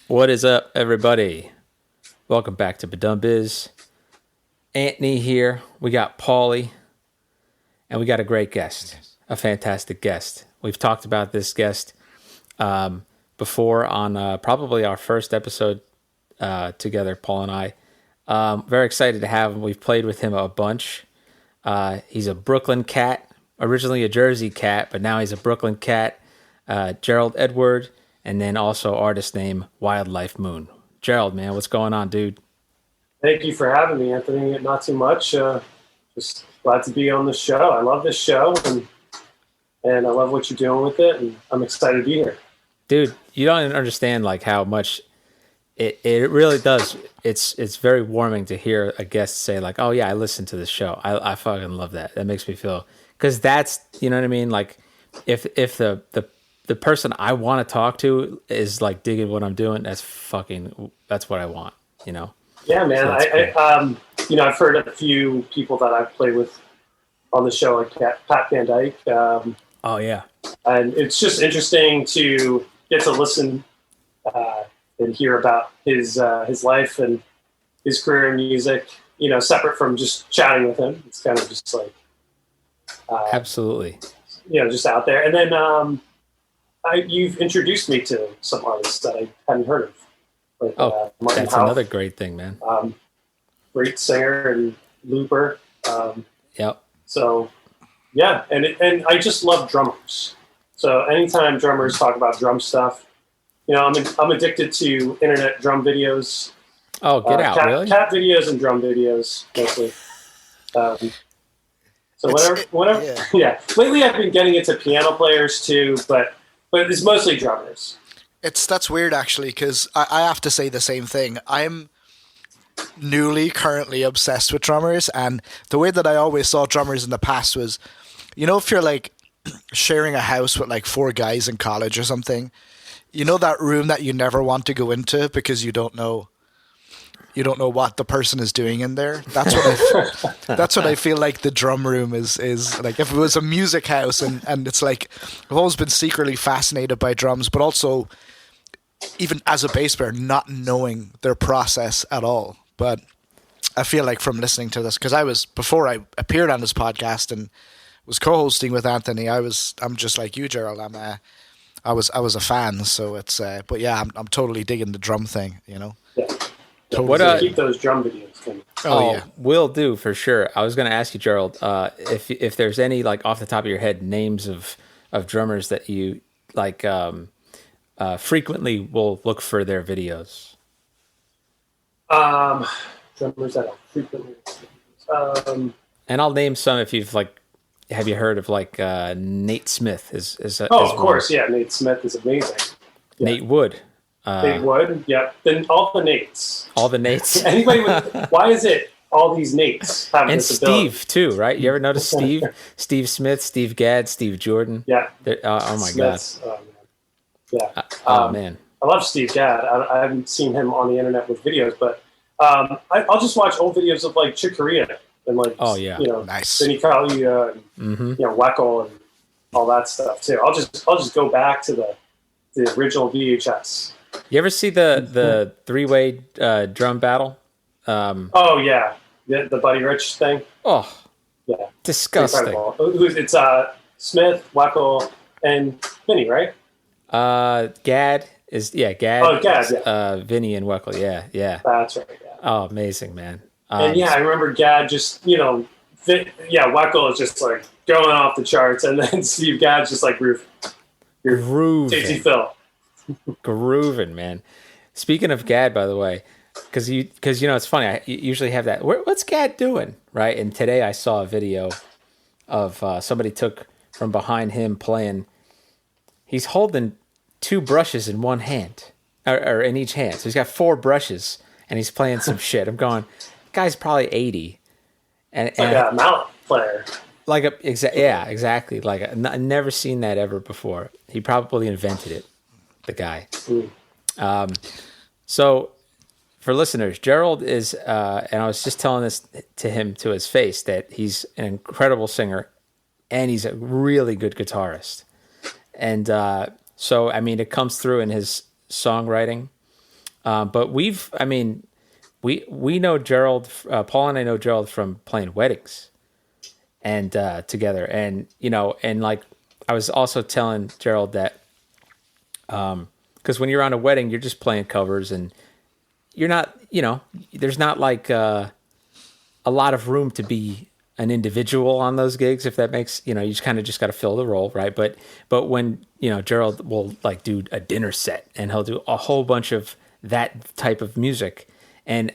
What is up, everybody? Welcome back to Badum Biz. Anthony here. We got Paulie, and we got a great guest, a fantastic guest. We've talked about this guest before on probably our first episode together, Paul and I. Very excited to have him. We've played with him a bunch. He's a Brooklyn cat, originally a Jersey cat, but now he's a Brooklyn cat. Gerald Edward, and then also artist name Wildlife Moon. Gerald, man, what's going on, dude? Thank you for having me, Anthony. Not too much. Just glad to be on the show. I love this show, and I love what you're doing with it, and I'm excited to be here. Dude, you don't even understand like how much it really does. It's very warming to hear a guest say like, "Oh yeah, I listened to the show. I fucking love that." That makes me feel, because that's, you know what I mean. Like if the person I want to talk to is like digging what I'm doing, that's what I want, you know? Yeah, man. So I've heard a few people that I've played with on the show, like Pat Van Dyke. Oh yeah. And it's just interesting to get to listen and hear about his life and his career in music, separate from just chatting with him. It's kind of just like, absolutely. Just out there. And then, you've introduced me to some artists that I hadn't heard of. Like, Martin that's Houff, another great thing, man. Great singer and looper. Yep. So, yeah, and I just love drummers. So anytime drummers talk about drum stuff, I'm addicted to internet drum videos. Oh, get out, really? Cat videos and drum videos, mostly. So whatever. Yeah. Lately, I've been getting into piano players too, but it's mostly drummers. That's weird, actually, because I have to say the same thing. I'm currently obsessed with drummers, and the way that I always saw drummers in the past was, if you're like sharing a house with like four guys in college or something, that room that you never want to go into because you don't know what the person is doing in there. That's what I feel like the drum room is like. If it was a music house, and it's like, I've always been secretly fascinated by drums, but also even as a bass player, not knowing their process at all. But I feel like from listening to this, because before I appeared on this podcast and was co-hosting with Anthony, I'm just like you, Gerald. I was a fan. So it's but yeah, I'm totally digging the drum thing. Yeah. Totally. Keep those drum videos coming. Oh yeah, will do for sure. I was going to ask you, Gerald, if there's any, like, off the top of your head, names of drummers that you like frequently will look for their videos. Drummers that I frequently. And I'll name some if you've have you heard of Nate Smith? Of course, yeah. Nate Smith is amazing. Yeah. Nate Wood. Nate Wood, yep. Then all the Nates. All the Nates. Anybody why is it all these Nates have and this ability? Steve too, right? You ever notice Steve? Steve Smith, Steve Gadd, Steve Jordan. Yeah. Oh my Smith's, God. Yeah. Oh man. I love Steve Gadd. I haven't seen him on the internet with videos, but I'll just watch old videos of like Chick Corea and nice. Vinny Colaiuta and Weckl and all that stuff too. I'll just go back to the original VHS. You ever see the three-way drum battle? Oh yeah, the Buddy Rich thing. Oh yeah, disgusting. It's Smith, Weckl, and Vinny, right? Gadd is Gadd. Oh, Gadd. Yeah. Vinny and Weckl. Yeah. That's right. Yeah. Oh, amazing, man. And I remember Gadd just Weckl is just like going off the charts, and then Steve Gadd's just like grooving. Tasty Phil. Grooving, man. Speaking of Gadd, by the way, because it's funny. I usually have that. What's Gadd doing, right? And today I saw a video of somebody took from behind him playing. He's holding two brushes in one hand, or in each hand. So he's got four brushes, and he's playing some shit. I'm going, guy's probably 80, and like a mallet player. Exactly. Like I've never seen that ever before. He probably invented it. The guy. So for listeners, Gerald is, and I was just telling this to him to his face, that he's an incredible singer and he's a really good guitarist. And so, I mean, it comes through in his songwriting. But we know Gerald. Paul and I know Gerald from playing weddings, and together, and and like I was also telling Gerald that, because when you're on a wedding, you're just playing covers, and you're not, there's not like a lot of room to be an individual on those gigs, if that makes, you just kind of just got to fill the role, right? But when, Gerald will like do a dinner set, and he'll do a whole bunch of that type of music. And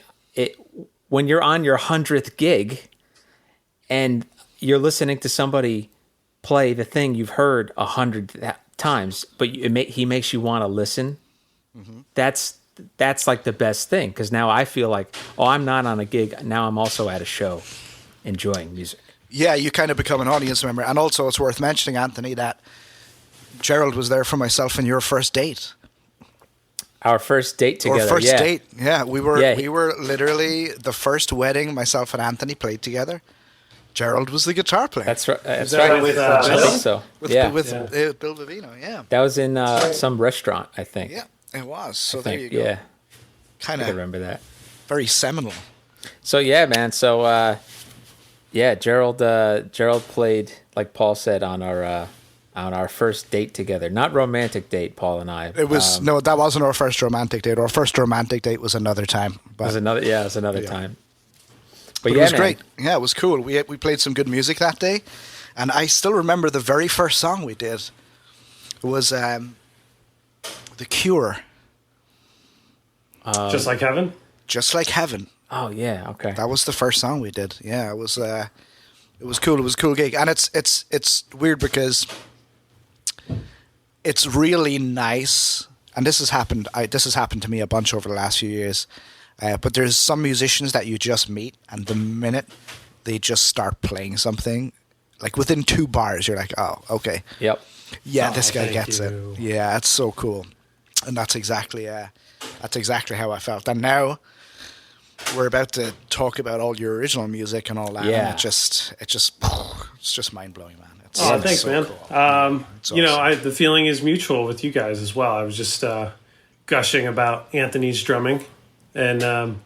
when you're on your 100th gig and you're listening to somebody play the thing you've heard 100 times, but he makes you want to listen. Mm-hmm. That's like the best thing, because now I feel like, I'm not on a gig, now I'm also at a show enjoying music. Yeah, you kind of become an audience member. And also it's worth mentioning, Anthony, that Gerald was there for myself and your first date. Our first date together. Our first date, yeah. We were literally the first wedding myself and Anthony played together. Gerald was the guitar player. That's right. That's that right. with I think so. With Bill Vivino, yeah. That was in some restaurant, I think. Yeah, it was. So there you go. Yeah. Kind of remember that. Very seminal. So yeah, man. So Gerald played, like Paul said, on our first date together. Not romantic date, Paul and I. It was no, that wasn't our first romantic date. Our first romantic date was another time. But, it was another time. But it was great. Yeah, it was cool. We played some good music that day, and I still remember the very first song we did. It was The Cure. Just Like Heaven? Just Like Heaven. Oh yeah, okay. That was the first song we did. Yeah, it was cool. It was a cool gig, and it's weird because it's really nice. And this has happened. This has happened to me a bunch over the last few years. But there's some musicians that you just meet, and the minute they just start playing something, like within 2 bars, you're like, oh, okay. Yep. Yeah, this guy gets it. Yeah, it's so cool. And that's exactly how I felt. And now we're about to talk about all your original music and all that. Yeah. And it's just mind blowing, man. Thanks, so man. Cool. Awesome. The feeling is mutual with you guys as well. I was just gushing about Anthony's drumming. And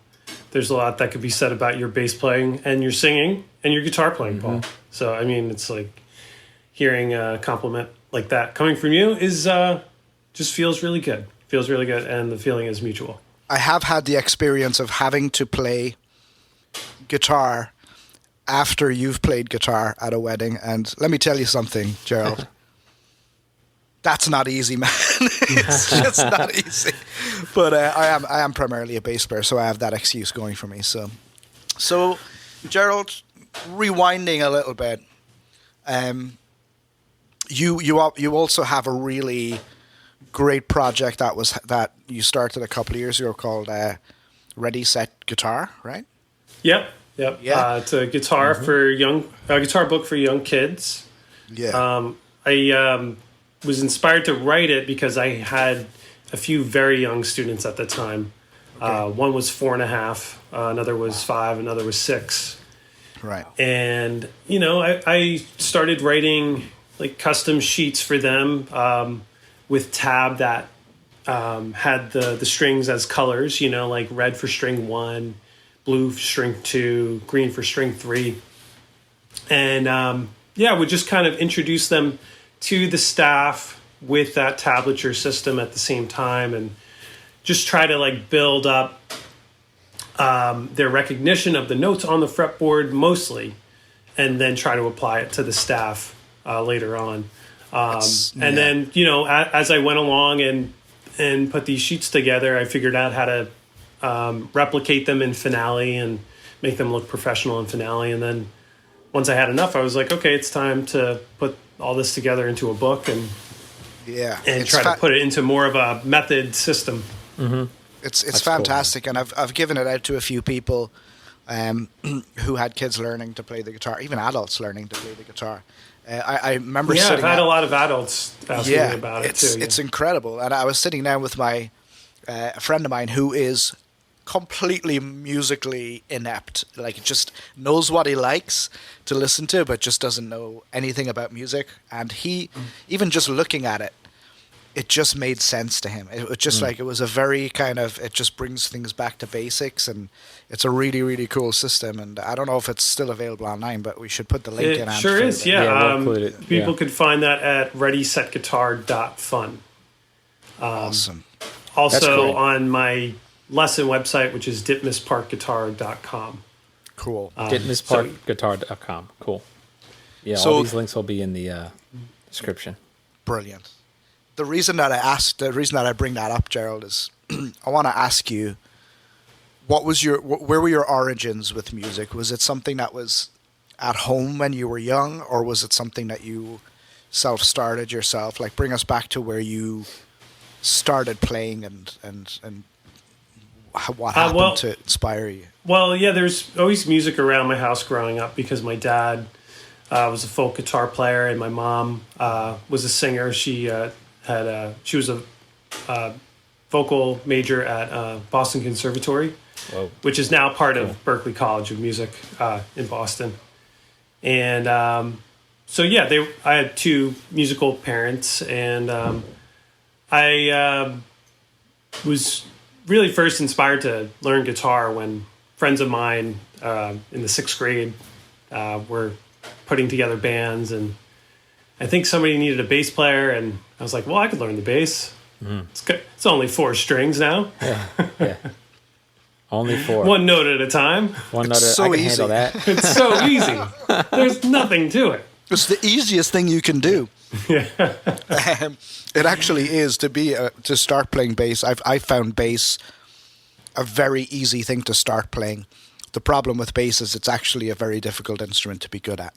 there's a lot that could be said about your bass playing and your singing and your guitar playing, Paul. So, I mean, it's like hearing a compliment like that coming from you is just feels really good. Feels really good, and the feeling is mutual. I have had the experience of having to play guitar after you've played guitar at a wedding. And let me tell you something, Gerald. That's not easy, man. It's just not easy. But I am primarily a bass player, so I have that excuse going for me. So Gerald, rewinding a little bit, you also have a really great project that you started a couple of years ago called Ready Set Guitar, right? Yep. Yeah. It's a guitar guitar book for young kids. Yeah. I was inspired to write it because I had a few very young students at the time. Okay. One was 4.5, another was 5, another was 6. Right. And, I started writing like custom sheets for them with tab that had the strings as colors, like red for string 1, blue for string 2, green for string 3. And would just kind of introduce them to the staff with that tablature system at the same time, and just try to like build up their recognition of the notes on the fretboard mostly, and then try to apply it to the staff later on. And then, as I went along and put these sheets together, I figured out how to replicate them in Finale and make them look professional in Finale. And then once I had enough, I was like, okay, it's time to put all this together into a book and try to put it into more of a method system. Mm-hmm. It's fantastic, cool. And I've given it out to a few people who had kids learning to play the guitar, even adults learning to play the guitar. I remember I've had a lot of adults asking me about it too. It's incredible. And I was sitting down with a friend of mine who is completely musically inept, like just knows what he likes to listen to, but just doesn't know anything about music. And he, even just looking at it, it just made sense to him. It was just like, it was a very kind of, it just brings things back to basics, and it's a really, really cool system. And I don't know if it's still available online, but we should put the link in. It sure is, yeah. We'll include it. People could find that at readysetguitar.fun. Awesome. Also on my lesson website, which is ditmasparkguitar.com. Cool. ditmasparkguitar.com. Cool. Yeah, So- all these links will be in the description. Brilliant. The reason that I bring that up, Gerald, is I want to ask you, where were your origins with music? Was it something that was at home when you were young, or was it something that you self-started yourself? Like, bring us back to where you started playing and what happened to inspire you. Well, yeah, there's always music around my house growing up because my dad was a folk guitar player and my mom was a singer. She was a vocal major at Boston Conservatory, which is now part of Berklee College of Music in Boston. And so yeah, I had two musical parents, and I was really first inspired to learn guitar when friends of mine in the 6th grade were putting together bands, and I think somebody needed a bass player, and I was like, well, I could learn the bass. It's only 4 strings now. Yeah. Only 4. One note at a time. One note. so I can easy. handle that. It's so easy. There's nothing to it. It's the easiest thing you can do. It actually is to start playing bass. I found bass a very easy thing to start playing. The problem with bass is it's actually a very difficult instrument to be good at.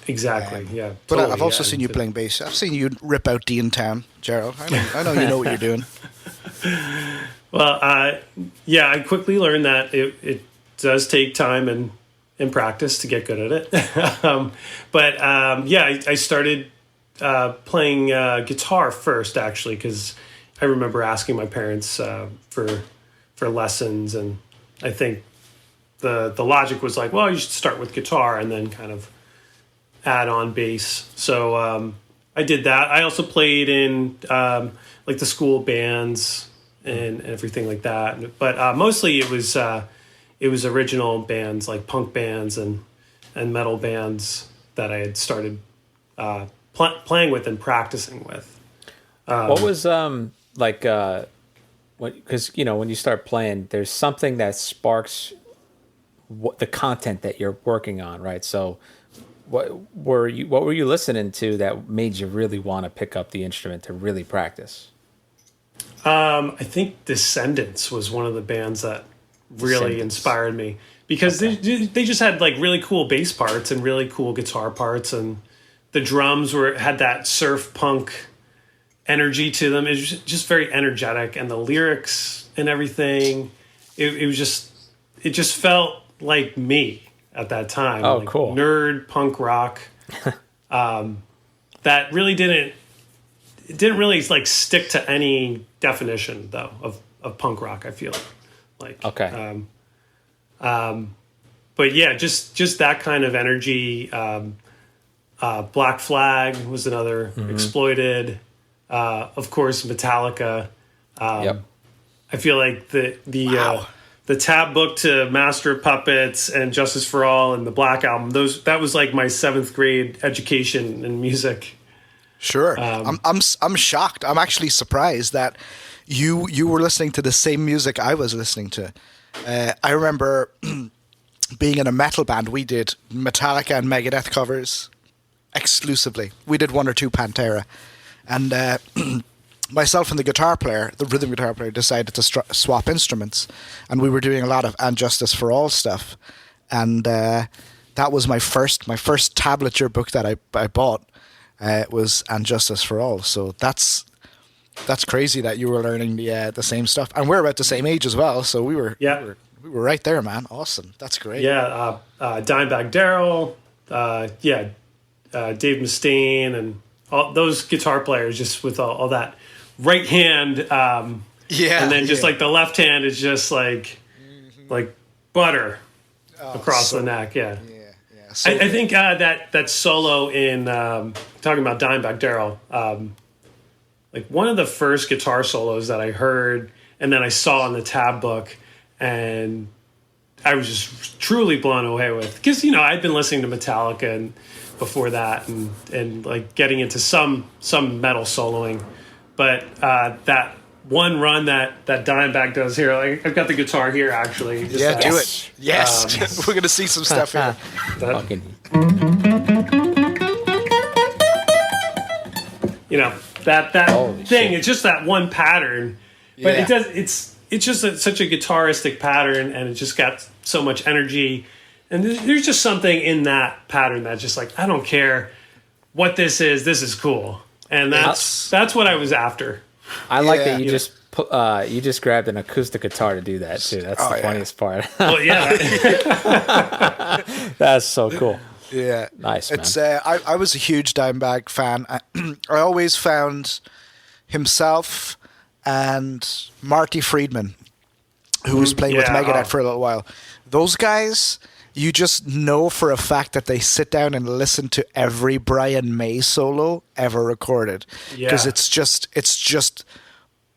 Exactly. Yeah. But Totally, I've also seen you playing bass. I've seen you rip out Dean Town, Gerald. I know you know what you're doing. Well, yeah, I quickly learned that it does take time and practice to get good at it. I started playing guitar first, actually, because I remember asking my parents for lessons, and I think the logic was like, well, you should start with guitar and then kind of add on bass. So I did that. I also played in like the school bands and everything like that. But mostly it was original bands, like punk bands and metal bands that I had started playing with and practicing with. What was because when you start playing, there's something that sparks the content that you're working on, right? So what were you listening to that made you really want to pick up the instrument to really practice? I think Descendants was one of the bands that really inspired me, because they just had like really cool bass parts and really cool guitar parts, and the drums had that surf punk energy to them. It was just very energetic, and the lyrics and everything, it just felt like me at that time. Oh, like cool. Nerd punk rock. That really didn't really like stick to any definition though of punk rock, I feel like. Okay. But yeah, just that kind of energy. Black Flag was another. Exploited. Of course, Metallica. Yep. I feel like the tab book to Master of Puppets and Justice for All and the Black Album, that was like my 7th grade education in music. Sure. I'm shocked. I'm actually surprised that you were listening to the same music I was listening to. I remember being in a metal band. We did Metallica and Megadeth covers exclusively. We did 1 or 2 Pantera. And myself and the rhythm guitar player, decided to swap instruments. And we were doing a lot of And Justice for All stuff. And that was my first tablature book that I bought. Was And Justice for All. So that's crazy that you were learning the same stuff. And we're about the same age as well. So we were right there, man. Awesome. That's great. Yeah. Dimebag Darrell. Dave Mustaine and all those guitar players, just with all that right hand. And then just like the left hand is just like butter across the neck. Yeah. Yeah. So I think that solo in talking about Dimebag Darrell, like one of the first guitar solos that I heard and then I saw in the tab book, and I was just truly blown away with, because I'd been listening to Metallica and before that, and like getting into some metal soloing, but that one run that Dimebag does here, like I've got the guitar here actually. Do it. Yes, we're gonna see some stuff here. That thing. Shit. It's just that one pattern, but it's just such a guitaristic pattern, and it just got so much energy. And there's just something in that pattern that's just like, I don't care what this is cool, and that's what I was after. I like that you just grabbed an acoustic guitar to do that too. That's the funniest part. Well, yeah, that's so cool. Yeah, nice, man. It's I was a huge Dimebag fan. I always found himself and Marty Friedman, who was playing with Megadeth for a little while. Those guys, you just know for a fact that they sit down and listen to every Brian May solo ever recorded, because it's just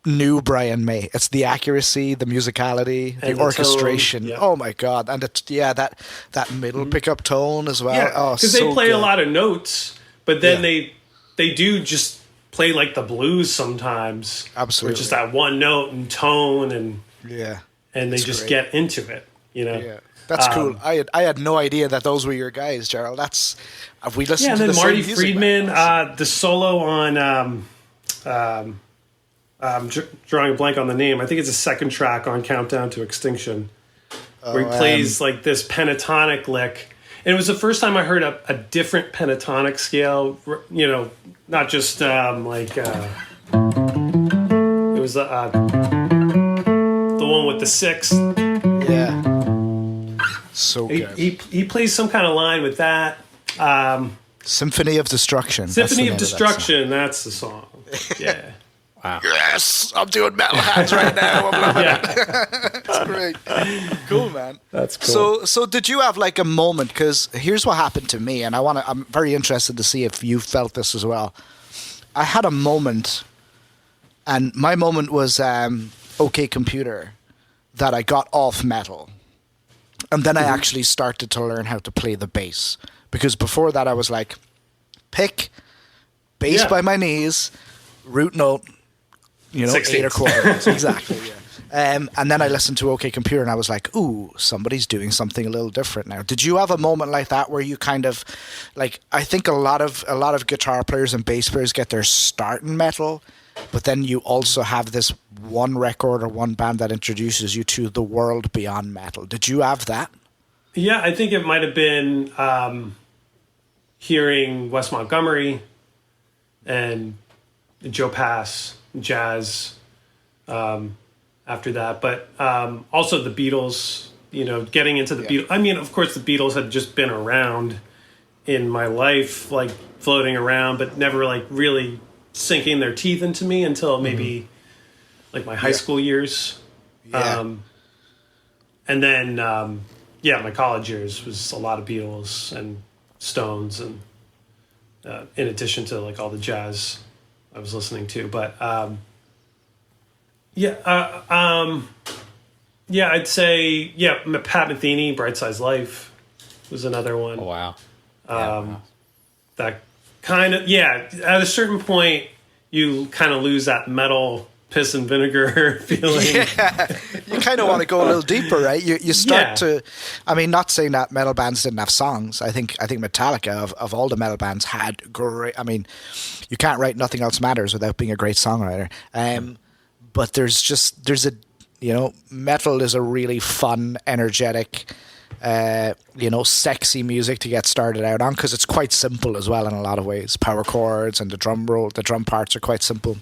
new Brian May. It's the accuracy, the musicality, the orchestration. Tone, Oh my god! And it's that middle pickup tone as well. Yeah, because they play a lot of notes, but then they do just play like the blues sometimes. Absolutely, or just that one note and tone, and they just get into it. Yeah. That's cool. I had no idea that those were your guys, Gerald. Have we listened to and then the Marty same Friedman, the solo on I'm drawing a blank on the name. I think it's a second track on Countdown to Extinction, where he plays like this pentatonic lick. And it was the first time I heard a different pentatonic scale, not just it was the one with the sixth. Yeah. So good. He plays some kind of line with that. Symphony of Destruction. Symphony of Destruction, that's the song. Yeah. Wow. Yes, I'm doing metal hands right now. I'm loving it. That's great. Cool, man. That's cool. So did you have like a moment? Because here's what happened to me, and I'm very interested to see if you felt this as well. I had a moment, and my moment was OK Computer, that I got off metal. And then I actually started to learn how to play the bass. Because before that I was like, pick, bass by my knees, root note, 8 1/4. Exactly, yeah. And then I listened to OK Computer and I was like, ooh, somebody's doing something a little different now. Did you have a moment like that where you kind of, like, I think a lot of guitar players and bass players get their start in metal, but then you also have this one record or one band that introduces you to the world beyond metal. Did you have that? Yeah, I think it might have been hearing Wes Montgomery and Joe Pass, jazz after that. But also the Beatles, getting into the Beatles. I mean, of course, the Beatles had just been around in my life, like floating around, but never like really sinking their teeth into me until maybe like my high school years. And then, my college years was a lot of Beatles and Stones, and in addition to like all the jazz I was listening to. But I'd say Pat Metheny, Bright Size Life was another one. Oh, wow. That kind of at a certain point you kind of lose that metal piss and vinegar feeling. Yeah, you kind of want to go a little deeper, right? You start to, I mean, not saying that metal bands didn't have songs. I think Metallica of all the metal bands had great. I mean, you can't write Nothing Else Matters without being a great songwriter. But there's a metal is a really fun, energetic, sexy music to get started out on, because it's quite simple as well in a lot of ways. Power chords and the drum parts are quite simple.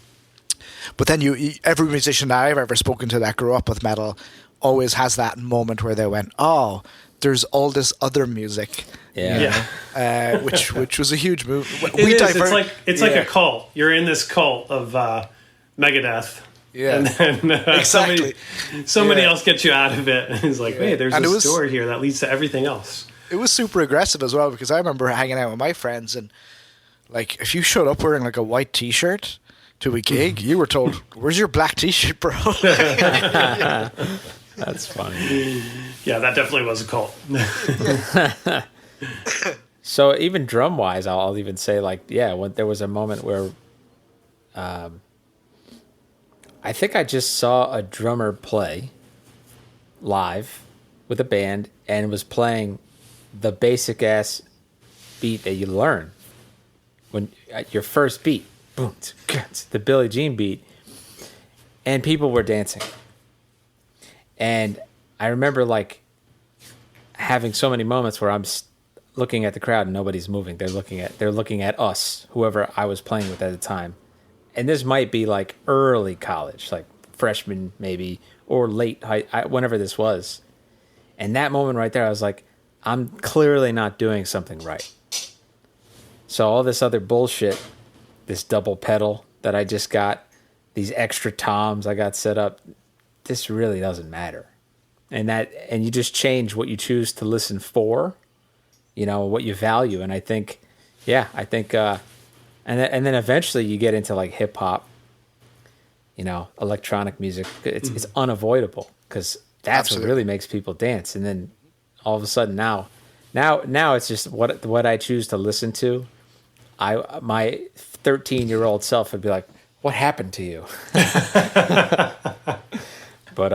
But then every musician that I've ever spoken to that grew up with metal always has that moment where they went, oh, there's all this other music. Which was a huge move. It's like a cult. You're in this cult of Megadeth. Yeah, and then exactly. somebody else gets you out of it, and it's like, hey, there's a door here that leads to everything else. It was super aggressive as well, because I remember hanging out with my friends, and like if you showed up wearing like a white T-shirt, To a gig? You were told, "Where's your black T-shirt, bro?" That's funny. Yeah, that definitely was a cult. So even drum wise, I'll even say like, yeah, when there was a moment where, I think I just saw a drummer play live with a band and was playing the basic ass beat that you learn when at your first beat, boom, the Billie Jean beat, and people were dancing. And I remember like having so many moments where I'm looking at the crowd and nobody's moving. They're looking at us, whoever I was playing with at the time. And this might be like early college, like freshman maybe, or late high, whenever this was. And that moment right there, I was like, I'm clearly not doing something right. So all this other bullshit, this double pedal that I just got, these extra toms I got set up, this really doesn't matter. And you just change what you choose to listen for, what you value. And I think, and then eventually you get into like hip hop, electronic music. It's unavoidable because that's Absolutely. what really makes people dance. And then all of a sudden now it's just what I choose to listen to. My 13-year-old self would be like, "What happened to you?" But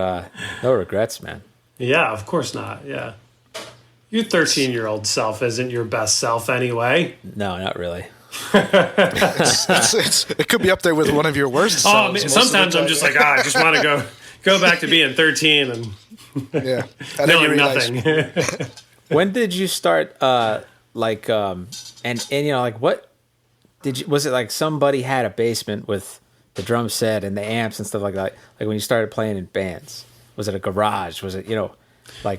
no regrets, man. Yeah, of course not. Yeah. Your 13-year-old self isn't your best self anyway. No, not really. It could be up there with one of your worst. Oh, sometimes I'm just like, I just want to go back to being 13 and knowing nothing. When did you start? What was it like? Somebody had a basement with the drum set and the amps and stuff like that. Like when you started playing in bands, was it a garage? Was it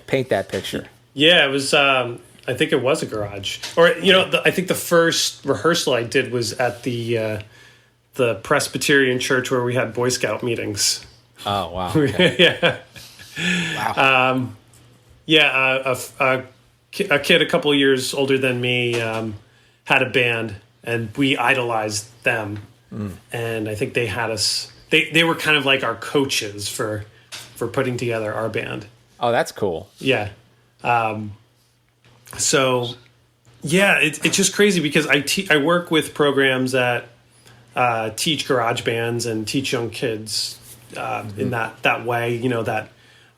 paint that picture? Yeah, it was. I think it was a garage, or I think the first rehearsal I did was at the Presbyterian church where we had Boy Scout meetings. Oh wow! Okay. Yeah. Wow. A kid a couple years older than me had a band, and we idolized them. And I think they had us. They were kind of like our coaches for putting together our band. Oh, that's cool. Yeah. So, yeah, it's just crazy because I work with programs that teach garage bands and teach young kids in that way, that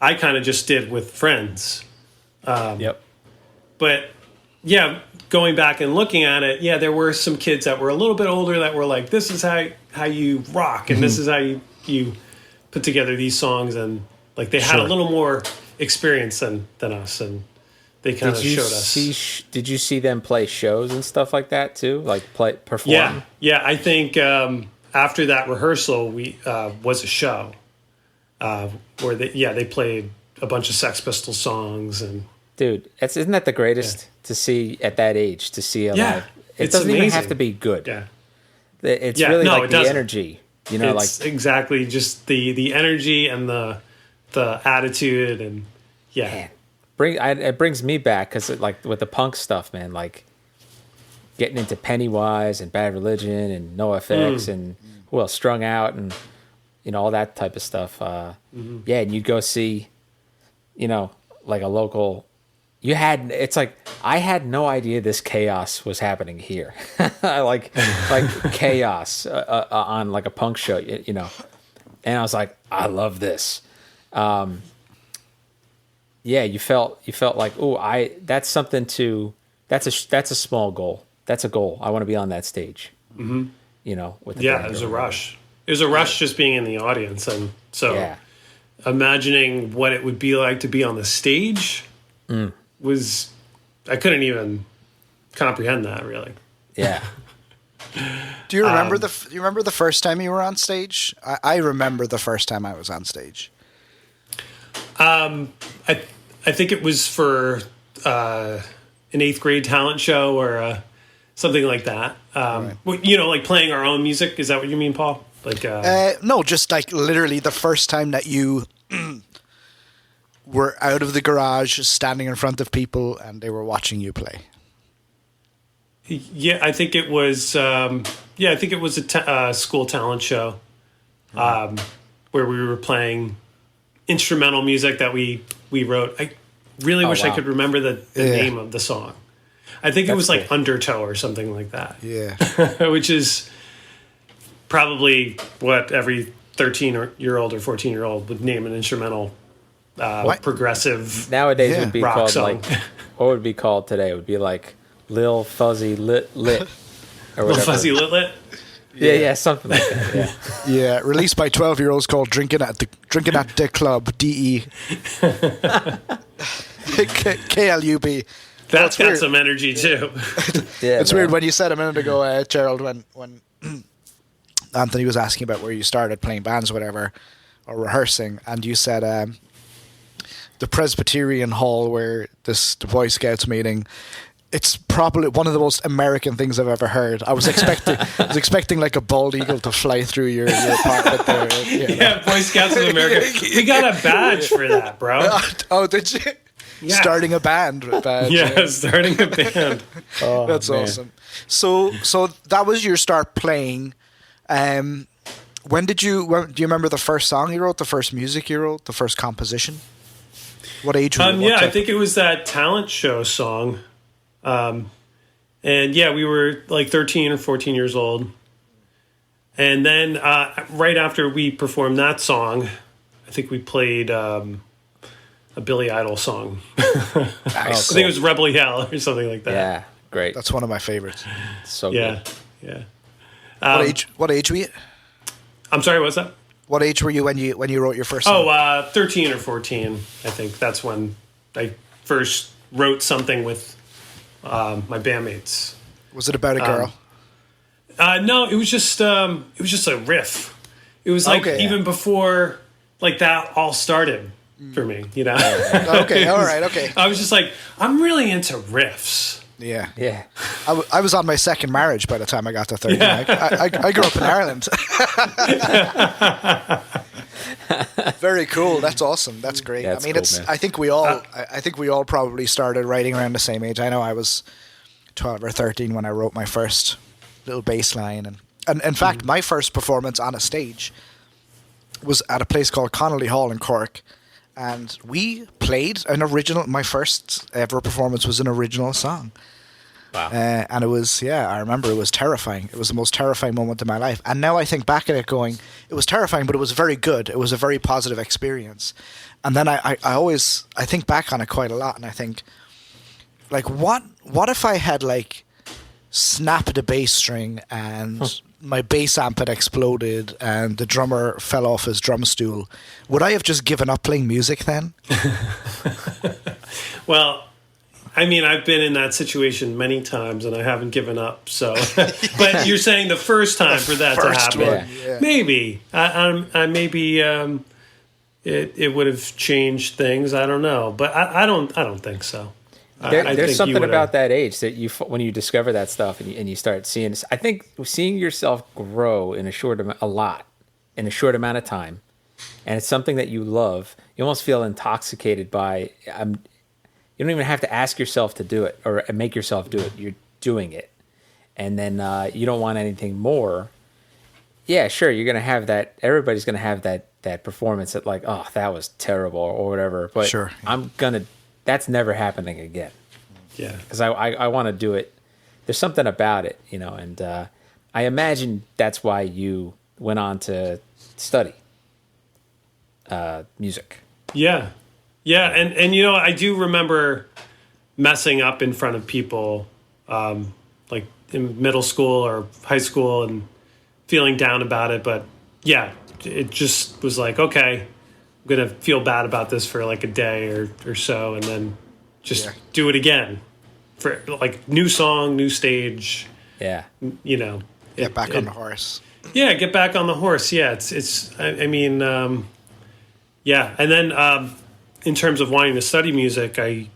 I kind of just did with friends. Yep. But, yeah, going back and looking at it, yeah, there were some kids that were a little bit older that were like, this is how you rock, and this is how you put together these songs, and like they had a little more experience than us, and they kind of showed us. Did you see them play shows and stuff like that too? Like perform? Yeah. I think after that rehearsal, we was a show where they played a bunch of Sex Pistols songs, and dude, isn't that the greatest to see at that age? To see a live, it doesn't amazing. even have to be good. Yeah, it's really like the energy. It's exactly just the energy and the attitude, and Man. It brings me back because like with the punk stuff, man, like getting into Pennywise and Bad Religion and NoFX and who else, Strung Out, and all that type of stuff. Yeah, and you'd go see, like a local. It's like I had no idea this chaos was happening here, like chaos on like a punk show, and I was like, I love this. Yeah, you felt like, that's something that's a small goal. That's a goal. I want to be on that stage. Mm-hmm. With the band. It was a rush. It was a rush just being in the audience, and so imagining what it would be like to be on the stage was, I couldn't even comprehend that really. Yeah. Do you remember the first time you were on stage? I remember the first time I was on stage. I think it was for an 8th grade talent show or something like that. Right. Like playing our own music. Is that what you mean, Paul? Like no, just like literally the first time that you were out of the garage, standing in front of people, and they were watching you play. Yeah, I think it was. I think it was a school talent show, where we were playing instrumental music that we wrote. I really wish I could remember the name of the song. I think it was like Undertow or something like that. Yeah, which is probably what every 13-year-old or 14-year-old would name an instrumental progressive nowadays would be rock called song. like what would be called today? It would be like Lil Fuzzy Lit or Little whatever. Fuzzy Lit. Yeah, something like that. Yeah. yeah. Released by 12-year-olds called Drinking at the Club. DE. KLUB. That's got some energy too. Yeah, It's weird when you said a minute ago, Gerald, when Anthony was asking about where you started playing bands or whatever, or rehearsing, and you said the Presbyterian Hall where the Boy Scouts meeting. It's probably one of the most American things I've ever heard. I was expecting like a bald eagle to fly through your apartment there. Yeah, Boy Scouts of America. We got a badge for that, bro. Oh, did you? Yeah. Starting a band. Yeah, starting a band. Oh, That's man. awesome. So that was your start playing. When do you remember the first song you wrote, the first music you wrote, the first composition? What age were you? I think it was that talent show song. And yeah, we were like 13 or 14 years old. And then right after we performed that song, I think we played a Billy Idol song. Nice. I think it was Rebel Yell or something like that. Yeah, great. That's one of my favorites. So Yeah, good. yeah. What age were you? I'm sorry, what's that? What age were you when you wrote your first song? 13 or 14, I think. That's when I first wrote something with my bandmates. Was it about a girl? No, it was just a riff. It was like even before like that all started for me, you know. Okay, all right, okay. I was just like, I'm really into riffs. Yeah. Yeah. I was on my second marriage by the time I got to 30. I grew up in Ireland. Very cool. That's awesome. That's great. That's I mean, cool, it's. man. I think we all probably started writing around the same age. I know I was 12 or 13 when I wrote my first little bass line, and in fact, my first performance on a stage was at a place called Connolly Hall in Cork, and we played an original. My first ever performance was an original song. Wow. And it was, I remember it was terrifying. It was the most terrifying moment of my life. And now I think back at it going, it was terrifying, but it was very good. It was a very positive experience. And then I think back on it quite a lot, and I think, like, what if I had, like, snapped a bass string and my bass amp had exploded and the drummer fell off his drum stool? Would I have just given up playing music then? Well, I mean, I've been in that situation many times, and I haven't given up. So, but you're saying the first time for that to happen, maybe, maybe it would have changed things. I don't know, but I don't think so. There's think something about that age that when you discover that stuff and you start seeing. I think seeing yourself grow in a lot in a short amount of time, and it's something that you love. You almost feel intoxicated by. You don't even have to ask yourself to do it or make yourself do it. You're doing it. And then you don't want anything more. Yeah, sure, you're going to have that. Everybody's going to have that performance that like, oh, that was terrible or whatever. But sure. That's never happening again. Yeah. Because I want to do it. There's something about it, you know, and I imagine that's why you went on to study music. Yeah. Yeah, and you know, I do remember messing up in front of people, like in middle school or high school, and feeling down about it. But yeah, it just was like, okay, I'm gonna feel bad about this for like a day or so, and then just do it again for like new song, new stage. Yeah, you know, Get back on the horse. Yeah, get back on the horse. Yeah, it's. I mean, yeah, and then. In terms of wanting to study music, I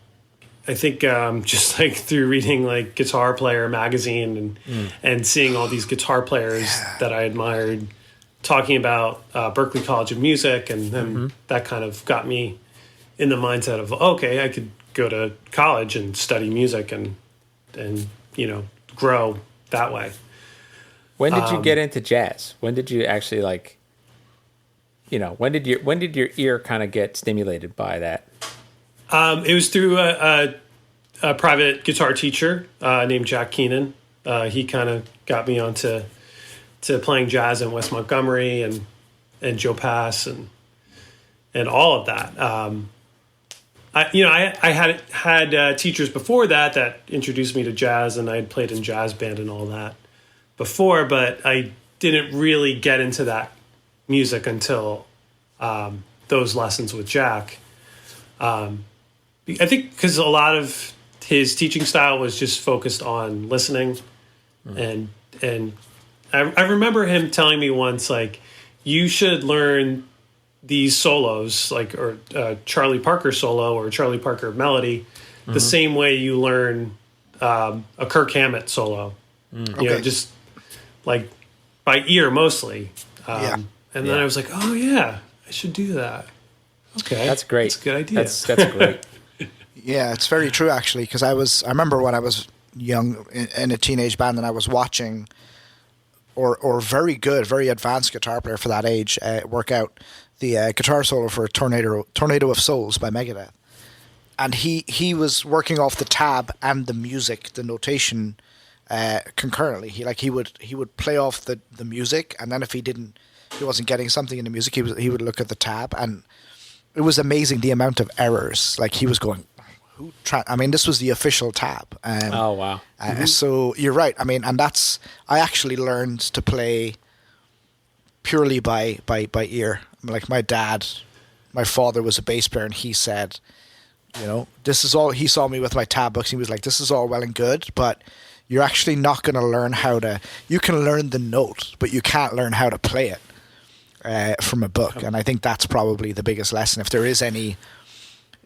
think just like through reading like Guitar Player magazine and seeing all these guitar players that I admired talking about Berklee College of Music, and that kind of got me in the mindset of, okay, I could go to college and study music and you know, grow that way. When did you get into jazz? When did you actually like, when did your ear kind of get stimulated by that? It was through a private guitar teacher named Jack Keenan. He kind of got me onto playing jazz in West Montgomery and Joe Pass and all of that. I had teachers before that introduced me to jazz, and I had played in jazz band and all that before, but I didn't really get into that music until those lessons with Jack. I think because a lot of his teaching style was just focused on listening, and I remember him telling me once, like, you should learn these solos, like, or Charlie Parker solo or Charlie Parker melody, the same way you learn a Kirk Hammett solo. Just like by ear mostly. And then I was like, oh yeah, I should do that. Okay, that's great. That's a good idea. That's great. Yeah, it's very true actually, because I remember when I was young in a teenage band, and I was watching or very good, very advanced guitar player for that age work out the guitar solo for Tornado of Souls by Megadeth. And he was working off the tab and the music, the notation concurrently. He would play off the music, and then if he wasn't getting something in the music, he would look at the tab, and it was amazing the amount of errors. Like, he was going, this was the official tab. Oh wow! So you're right. I I actually learned to play purely by ear. Like, my father was a bass player, and he said, this is all. He saw me with my tab books. And he was like, this is all well and good, but you're actually not going to learn how to. You can learn the note, but you can't learn how to play it from a book. And I think that's probably the biggest lesson. If there is any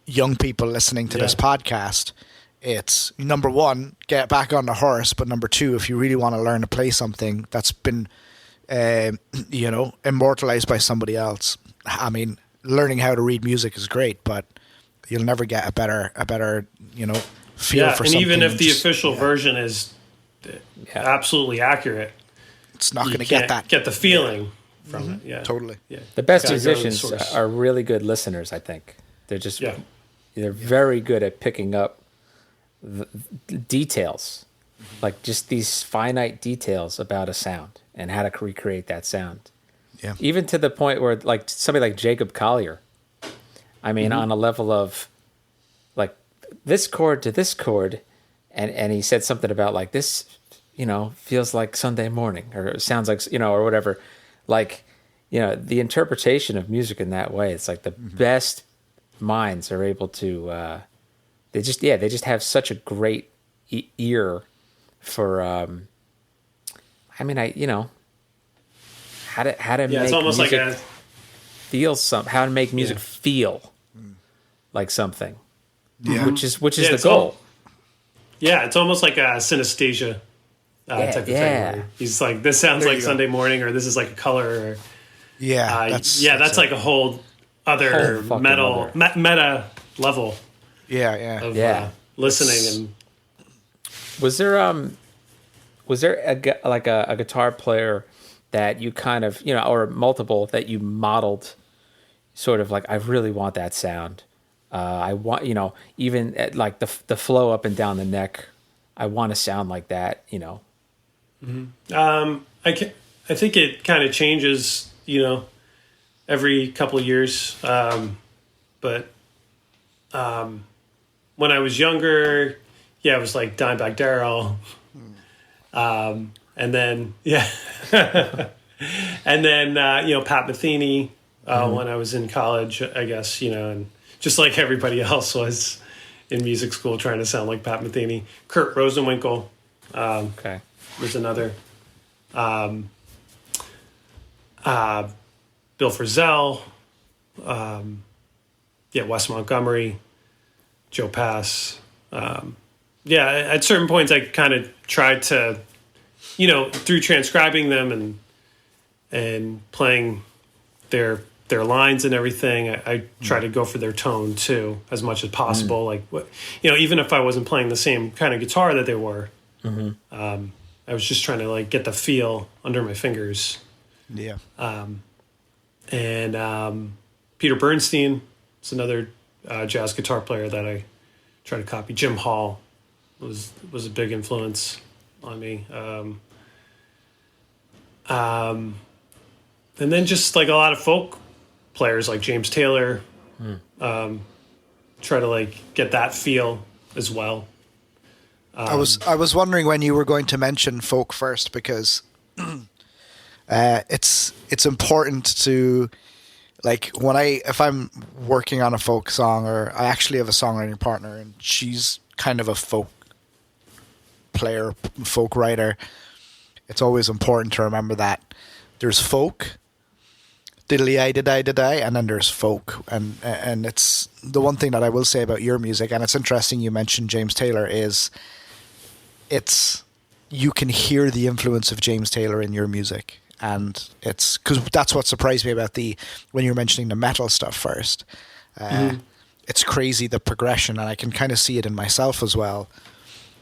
young people listening to this podcast, it's number one, get back on the horse. But number two, if you really want to learn to play something that's been, immortalized by somebody else. Learning how to read music is great, but you'll never get a better, feel for something. And even if the official version is absolutely accurate, it's not going to get the feeling from it. Yeah, totally. Yeah, the best musicians are really good listeners. I think they're just they're very good at picking up the details, like just these finite details about a sound and how to recreate that sound. Yeah. Even to the point where, like, somebody like Jacob Collier, on a level of like this chord to this chord, and he said something about like this, feels like Sunday morning, or sounds like, or whatever. Like, the interpretation of music in that way, it's like the best minds are able to, they just have such a great ear for, how to make it's almost music like how to make music feel like something, which is the goal. It's almost like a synesthesia type of thing. Where he's like, this sounds like Sunday morning, or this is like a color. Or, that's like a whole other meta level. Of listening. And was there a guitar player that you kind of, or multiple that you modeled, sort of like, I really want that sound. I want, even at like the flow up and down the neck, I want to sound like that, I think it kind of changes, every couple of years. But when I was younger, it was like Dimebag Darrell. And then, and then, Pat Metheny, when I was in college, I guess, and just like everybody else was in music school trying to sound like Pat Metheny. Kurt Rosenwinkel was another. Bill Frisell, Wes Montgomery, Joe Pass. At certain points I kind of tried to, through transcribing them and playing their lines and everything, I try to go for their tone too, as much as possible. Like, even if I wasn't playing the same kind of guitar that they were, I was just trying to like get the feel under my fingers. Yeah. And Peter Bernstein is another jazz guitar player that I try to copy. Jim Hall was a big influence on me. And then just like a lot of folk players like James Taylor. Try to like get that feel as well. I was wondering when you were going to mention folk first, because it's important to, like, if I'm working on a folk song, or I actually have a songwriting partner and she's kind of a folk player, folk writer, it's always important to remember that there's folk, diddly-i-did-I-did-I, and then there's folk. And it's the one thing that I will say about your music, and it's interesting you mentioned James Taylor, is you can hear the influence of James Taylor in your music. And it's because that's what surprised me about when you were mentioning the metal stuff first. It's crazy, the progression, and I can kind of see it in myself as well.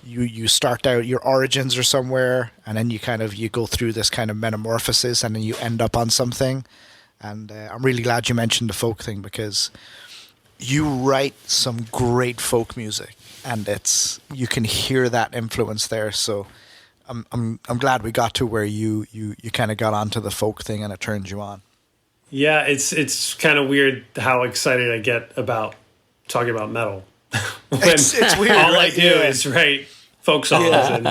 You start out, your origins are somewhere, and then you go through this kind of metamorphosis, and then you end up on something. And I'm really glad you mentioned the folk thing, because you write some great folk music, and you can hear that influence there. So I'm glad we got to where you kind of got onto the folk thing and it turned you on. Yeah, it's kind of weird how excited I get about talking about metal. It's weird. All right? I do is write folk songs and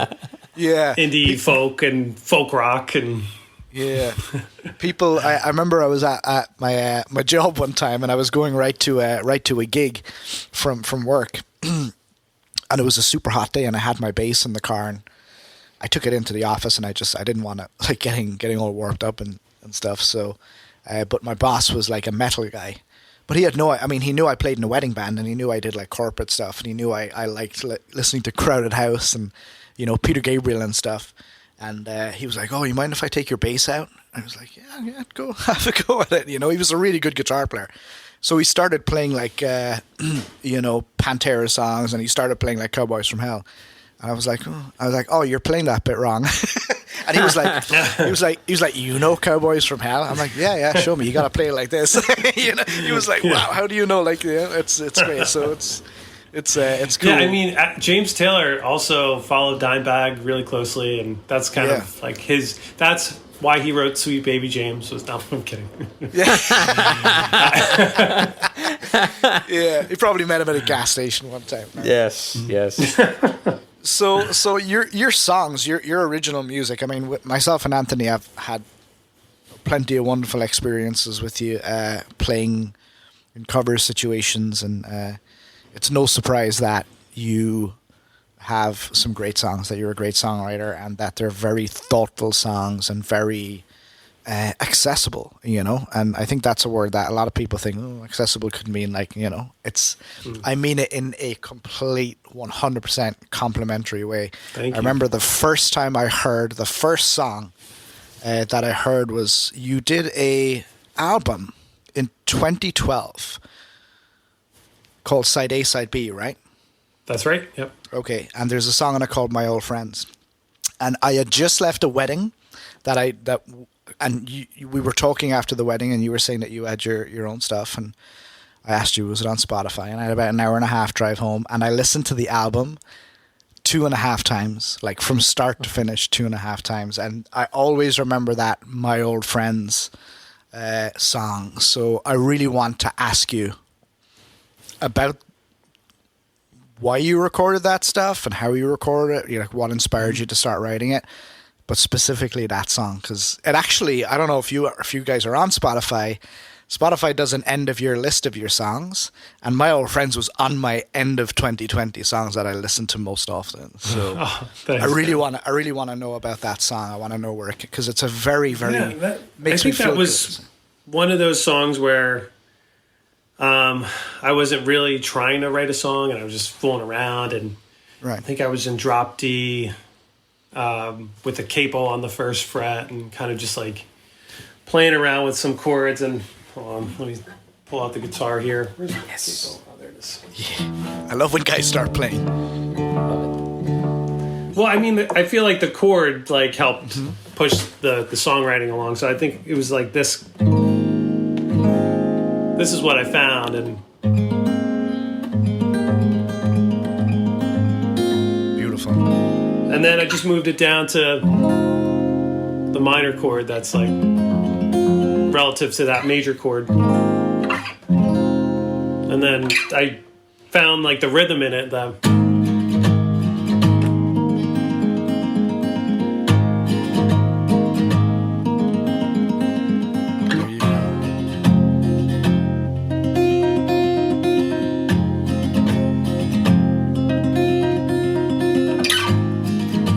indie folk and folk rock and. Yeah, people. I remember I was at my job one time, and I was going right to a gig from work, and it was a super hot day, and I had my bass in the car, and I took it into the office, and I didn't want to like getting all warped up and stuff. So, but my boss was like a metal guy, but he knew I played in a wedding band, and he knew I did like corporate stuff, and he knew I liked listening to Crowded House and Peter Gabriel and stuff. And he was like, "Oh, you mind if I take your bass out?" I was like, "Yeah, go have a go at it." He was a really good guitar player, so he started playing like Pantera songs, and he started playing like Cowboys from Hell. And I was like, "Oh, you're playing that bit wrong." And he was like, Cowboys from Hell? I'm like, "Yeah, show me. You got to play it like this." He was like, "Wow, how do you know?" Like, it's great. So it's cool. Yeah, I mean, James Taylor also followed Dimebag really closely, and that's kind of like that's why he wrote Sweet Baby James. I'm kidding. Yeah. Yeah, he probably met him at a gas station one time. Right? Yes. So your songs, your original music, I mean, with myself and Anthony, I've had plenty of wonderful experiences with you playing in cover situations, and it's no surprise that you have some great songs, that you're a great songwriter, and that they're very thoughtful songs and very accessible, And I think that's a word that a lot of people think, accessible could mean like, it's, I mean it in a complete 100% complimentary way. Thank you. I remember the first time I heard the first song that I heard was you did a album in 2012 called Side A, Side B, right? That's right. Yep. Okay, and there's a song on it called My Old Friends. And I had just left a wedding we were talking after the wedding, and you were saying that you had your own stuff, and I asked you, was it on Spotify? And I had about an hour and a half drive home, and I listened to the album 2.5 times, like from start to finish 2.5 times, and I always remember that My Old Friends song. So I really want to ask you about why you recorded that stuff and how you recorded it, what inspired you to start writing it, but specifically that song, because it actually, I don't know if you guys are on Spotify. Spotify does an end of year list of your songs, and My Old Friends was on my end of 2020 songs that I listen to most often. So I really want to know about that song. I want to know where it, because it's a very makes me feel that was good. One of those songs where I wasn't really trying to write a song, and I was just fooling around. And right. I think I was in drop D with a capo on the first fret, and kind of just like playing around with some chords. And hold on, let me pull out the guitar here. Where's the capo? Oh, there it is. Yeah. I love when guys start playing. Well, I mean, I feel like the chord like helped push the songwriting along. So I think it was like this. This is what I found, and Beautiful. and then I just moved it down to the minor chord that's like relative to that major chord, and then I found like the rhythm in it that.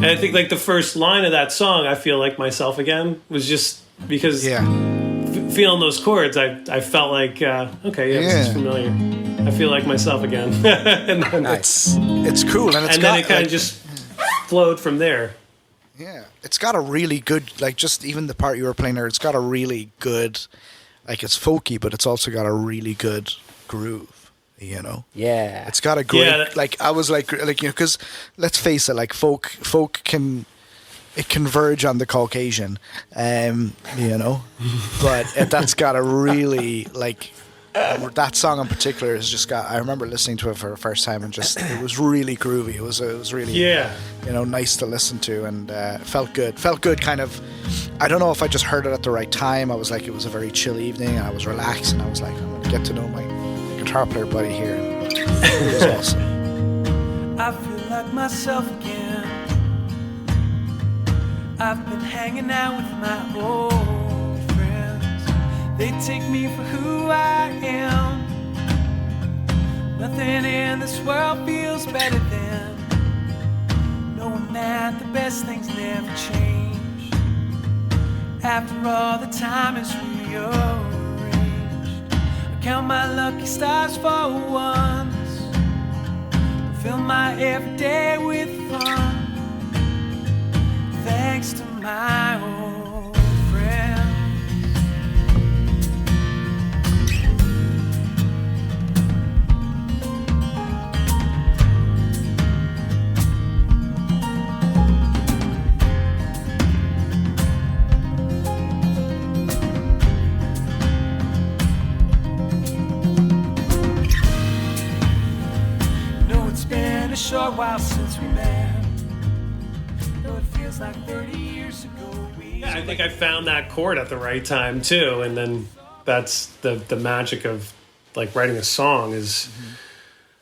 And I think like the first line of that song, "I Feel Like Myself Again," was just because feeling those chords, I felt like okay, this is familiar. I feel like myself again. And then It's cool, and then it kind of just flowed from there. Yeah, it's got a really good, like, just even the part you were playing there, it's got a really good, like, it's folky, but it's also got a really good groove. You know, it's got a great like. I was like because let's face it, like folk can converge on the Caucasian, you know, but that's got a really like that song in particular has just got. I remember listening to it for the first time and just it was really groovy. It was really you know, nice to listen to, and felt good. Kind of, I don't know if I just heard it at the right time. I was like, it was a very chill evening and I was relaxed and I was like, I'm gonna get to know my guitar player buddy here. It was awesome. I feel like myself again. I've been hanging out with my old friends. They take me for who I am. Nothing in this world feels better than knowing that the best things never change. After all the time is real. Count my lucky stars for once. Fill my every day with fun. Thanks to my old friends. Short while since we met. Though it feels like 30 years ago. I think I found that chord at the right time too, and then that's the magic of like writing a song is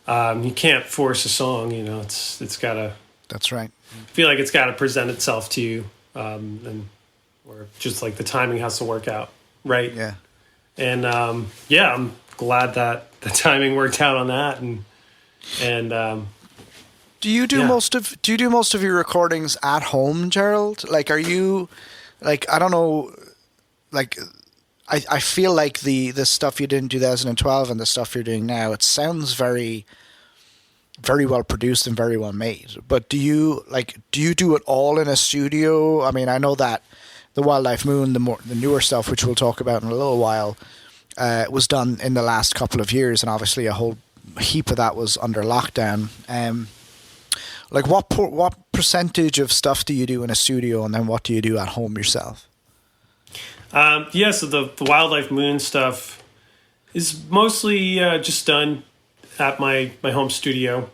you can't force a song. You know, it's gotta. That's right. Feel like it's gotta present itself to you, and or just like the timing has to work out right. Yeah. And I'm glad that the timing worked out on that, and. Do you do most of your recordings at home, Gerald? Like, are you, like, I don't know, like, I feel like the stuff you did in 2012 and the stuff you're doing now, it sounds very, very well produced and very well made. But do you do it all in a studio? I mean, I know that the Wildlife Moon, the newer stuff, which we'll talk about in a little while, was done in the last couple of years, and obviously a whole heap of that was under lockdown. Like, what percentage of stuff do you do in a studio, and then what do you do at home yourself? So the Wildlife Moon stuff is mostly just done at my home studio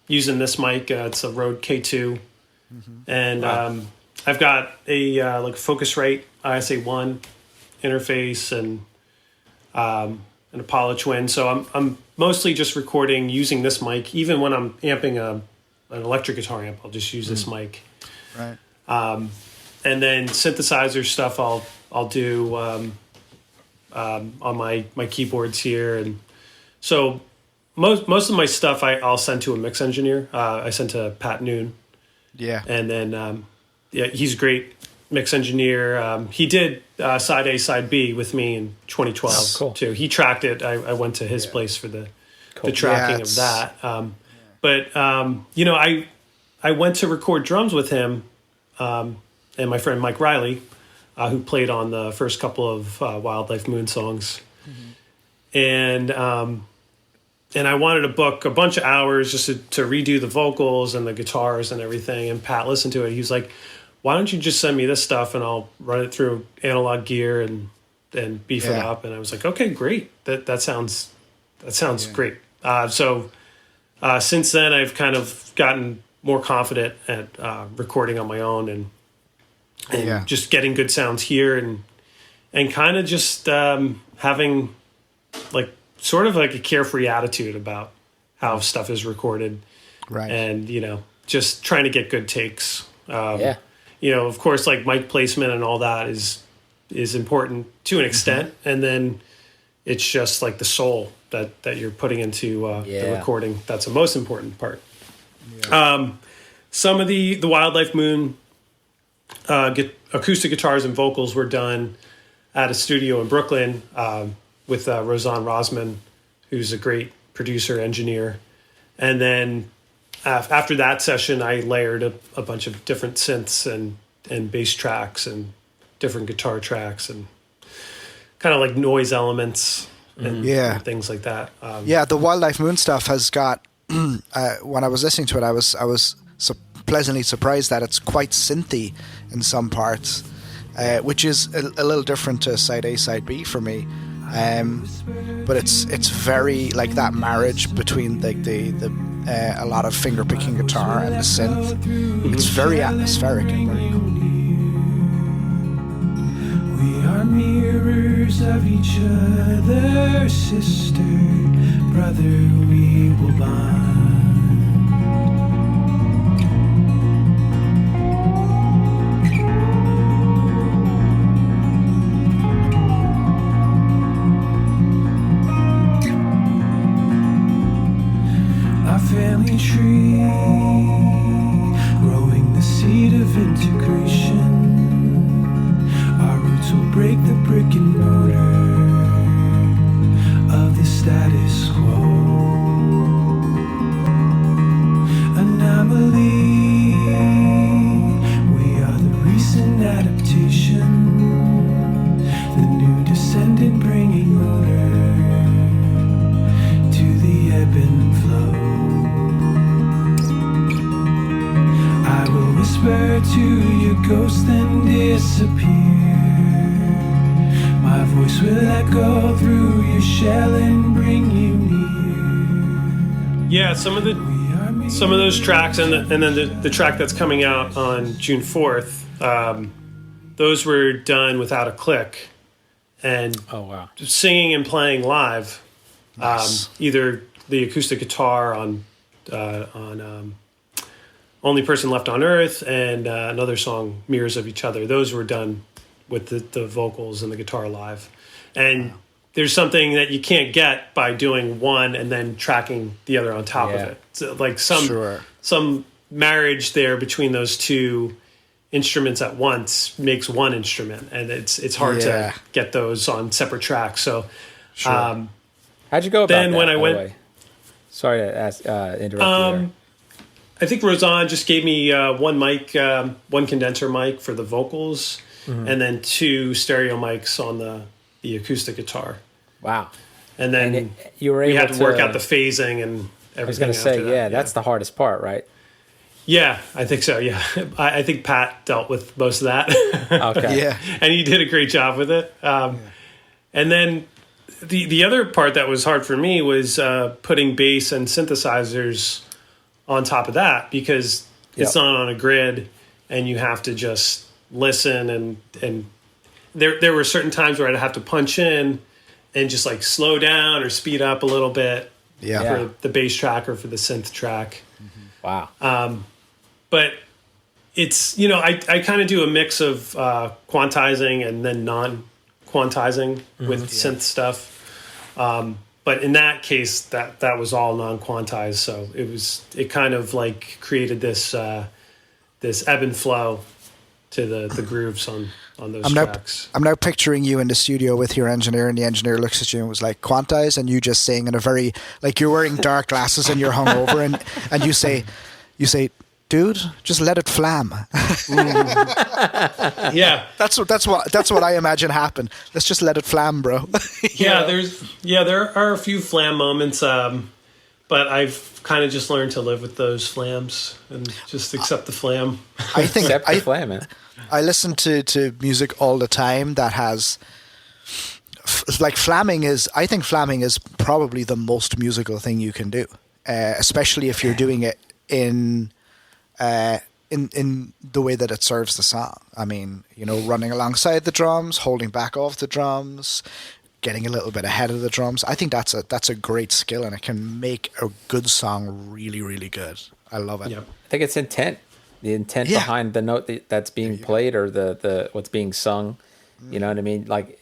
using this mic. It's a Rode K2, and I've got a like Focusrite ISA1 interface and an Apollo Twin. So I'm mostly just recording using this mic. Even when I'm amping an electric guitar amp, I'll just use this mic. Right. And then synthesizer stuff I'll do on my keyboards here, and so most of my stuff I'll send to a mix engineer. I send to Pat Noon. Yeah. And then he's a great mix engineer. He did side A, side B with me in 2012 too. He tracked it. I went to his place for the tracking of that. But I went to record drums with him and my friend Mike Riley, who played on the first couple of Wildlife Moon songs. And I wanted to book a bunch of hours just to redo the vocals and the guitars and everything. And Pat listened to it. He was like, "Why don't you just send me this stuff and I'll run it through Analog Gear and beef it up?" And I was like, "Okay, great. That sounds great." So since then, I've kind of gotten more confident at recording on my own and just getting good sounds here and kind of just having like sort of like a carefree attitude about how stuff is recorded. Right. And, just trying to get good takes. Of course, like mic placement and all that is important to an extent. And then it's just like the soul that you're putting into the recording. That's the most important part. Yeah. Some of the Wildlife Moon acoustic guitars and vocals were done at a studio in Brooklyn with Rosanne Rosman, who's a great producer, engineer. And then after that session, I layered a bunch of different synths and bass tracks and different guitar tracks and kind of like noise elements and things like that. The Wildlife Moon stuff has got, when I was listening to it, I was pleasantly surprised that it's quite synthy in some parts, which is a little different to side A, side B for me. But it's very like that marriage between the a lot of finger picking guitar and the synth. It's very atmospheric and very cool. We are mirrors of each other, sister, brother, we will bond. Family tree, growing the seed of integration. Our roots will break the brick and mortar of the status quo. Anomaly, we are the recent adaptation, the new descendant bringing order to the ebb and flow. Whisper to your ghost and disappear. My voice will echo through your shell and bring you near. Yeah, some of those tracks and then the track that's coming out on June 4th, those were done without a click and singing and playing live. Nice. Either the acoustic guitar on Only Person Left on Earth and another song, Mirrors of Each Other. Those were done with the vocals and the guitar live. And there's something that you can't get by doing one and then tracking the other on top of it. So like some marriage there between those two instruments at once makes one instrument. And it's hard to get those on separate tracks. So how'd you go about then that, when I by went, the way? Sorry to interrupt you there. I think Rosanne just gave me one mic, one condenser mic for the vocals, and then 2 stereo mics on the acoustic guitar. Wow! And then you were able we had to work to out the phasing and everything. I was going to say, that's the hardest part, right? Yeah, I think so. Yeah, I think Pat dealt with most of that. Okay. Yeah, and he did a great job with it. And then the other part that was hard for me was putting bass and synthesizers on top of that, because it's not on a grid and you have to just listen and there were certain times where I'd have to punch in and just like slow down or speed up a little bit for the bass track or for the synth track. Wow. But it's, I kind of do a mix of quantizing and then non-quantizing with synth stuff. But in that case, that was all non-quantized, so it kind of like created this ebb and flow to the grooves on those tracks. I'm now picturing you in the studio with your engineer, and the engineer looks at you and was like, "Quantize," and you just saying in a very like you're wearing dark glasses and you're hungover, and you say, "Dude, just let it flam." Yeah, that's what I imagine happened. Let's just let it flam, bro. there are a few flam moments. but I've kind of just learned to live with those flams and just accept the flam. I think Except the flam, man. I listen to music all the time that has like flamming is. I think flamming is probably the most musical thing you can do, especially if you're doing it in the way that it serves the song. I mean, running alongside the drums, holding back off the drums, getting a little bit ahead of the drums. I think that's a great skill, and it can make a good song really, really good. I love it. Yep. I think it's intent. The intent behind the note that's being played, or the what's being sung. You know what I mean? Like,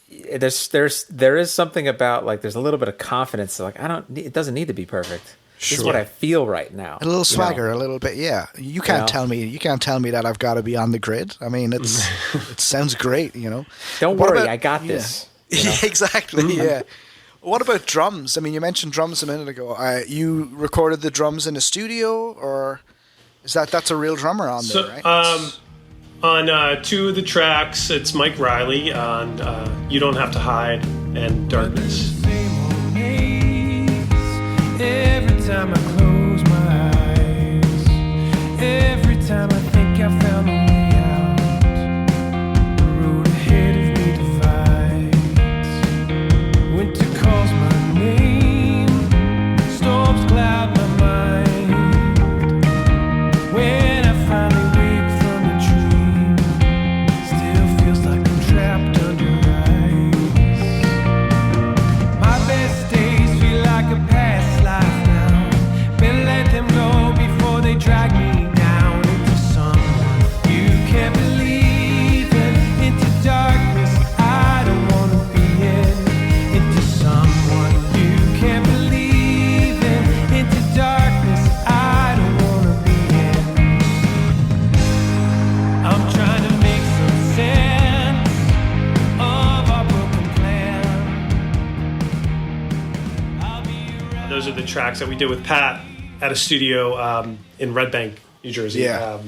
there is something about, like, there's a little bit of confidence. Like, it doesn't need to be perfect. This is what I feel right now. A little swagger, a little bit, yeah. You can't tell me that I've got to be on the grid. I mean, it sounds great, Don't worry, I got this. Yeah, exactly. Yeah. What about drums? I mean, you mentioned drums a minute ago. You recorded the drums in a studio, or is that's a real drummer on there, right? On two of the tracks, it's Mike Riley on "You Don't Have to Hide" and "Darkness." Every time I close my eyes, every time I think I found a way out, the road ahead of me divides. Winter calls my name, storms cloud my mind. When I finally wake from a dream, still feels like I'm trapped under ice. My best days feel like a past. Let them go before they drag me down into someone you can't believe in, into darkness I don't want to be in, into someone you can't believe in, into darkness I don't want to be in. I'm trying to make some sense of our broken plan. Those are the tracks that we did with Pat at a studio in Red Bank, New Jersey. Yeah.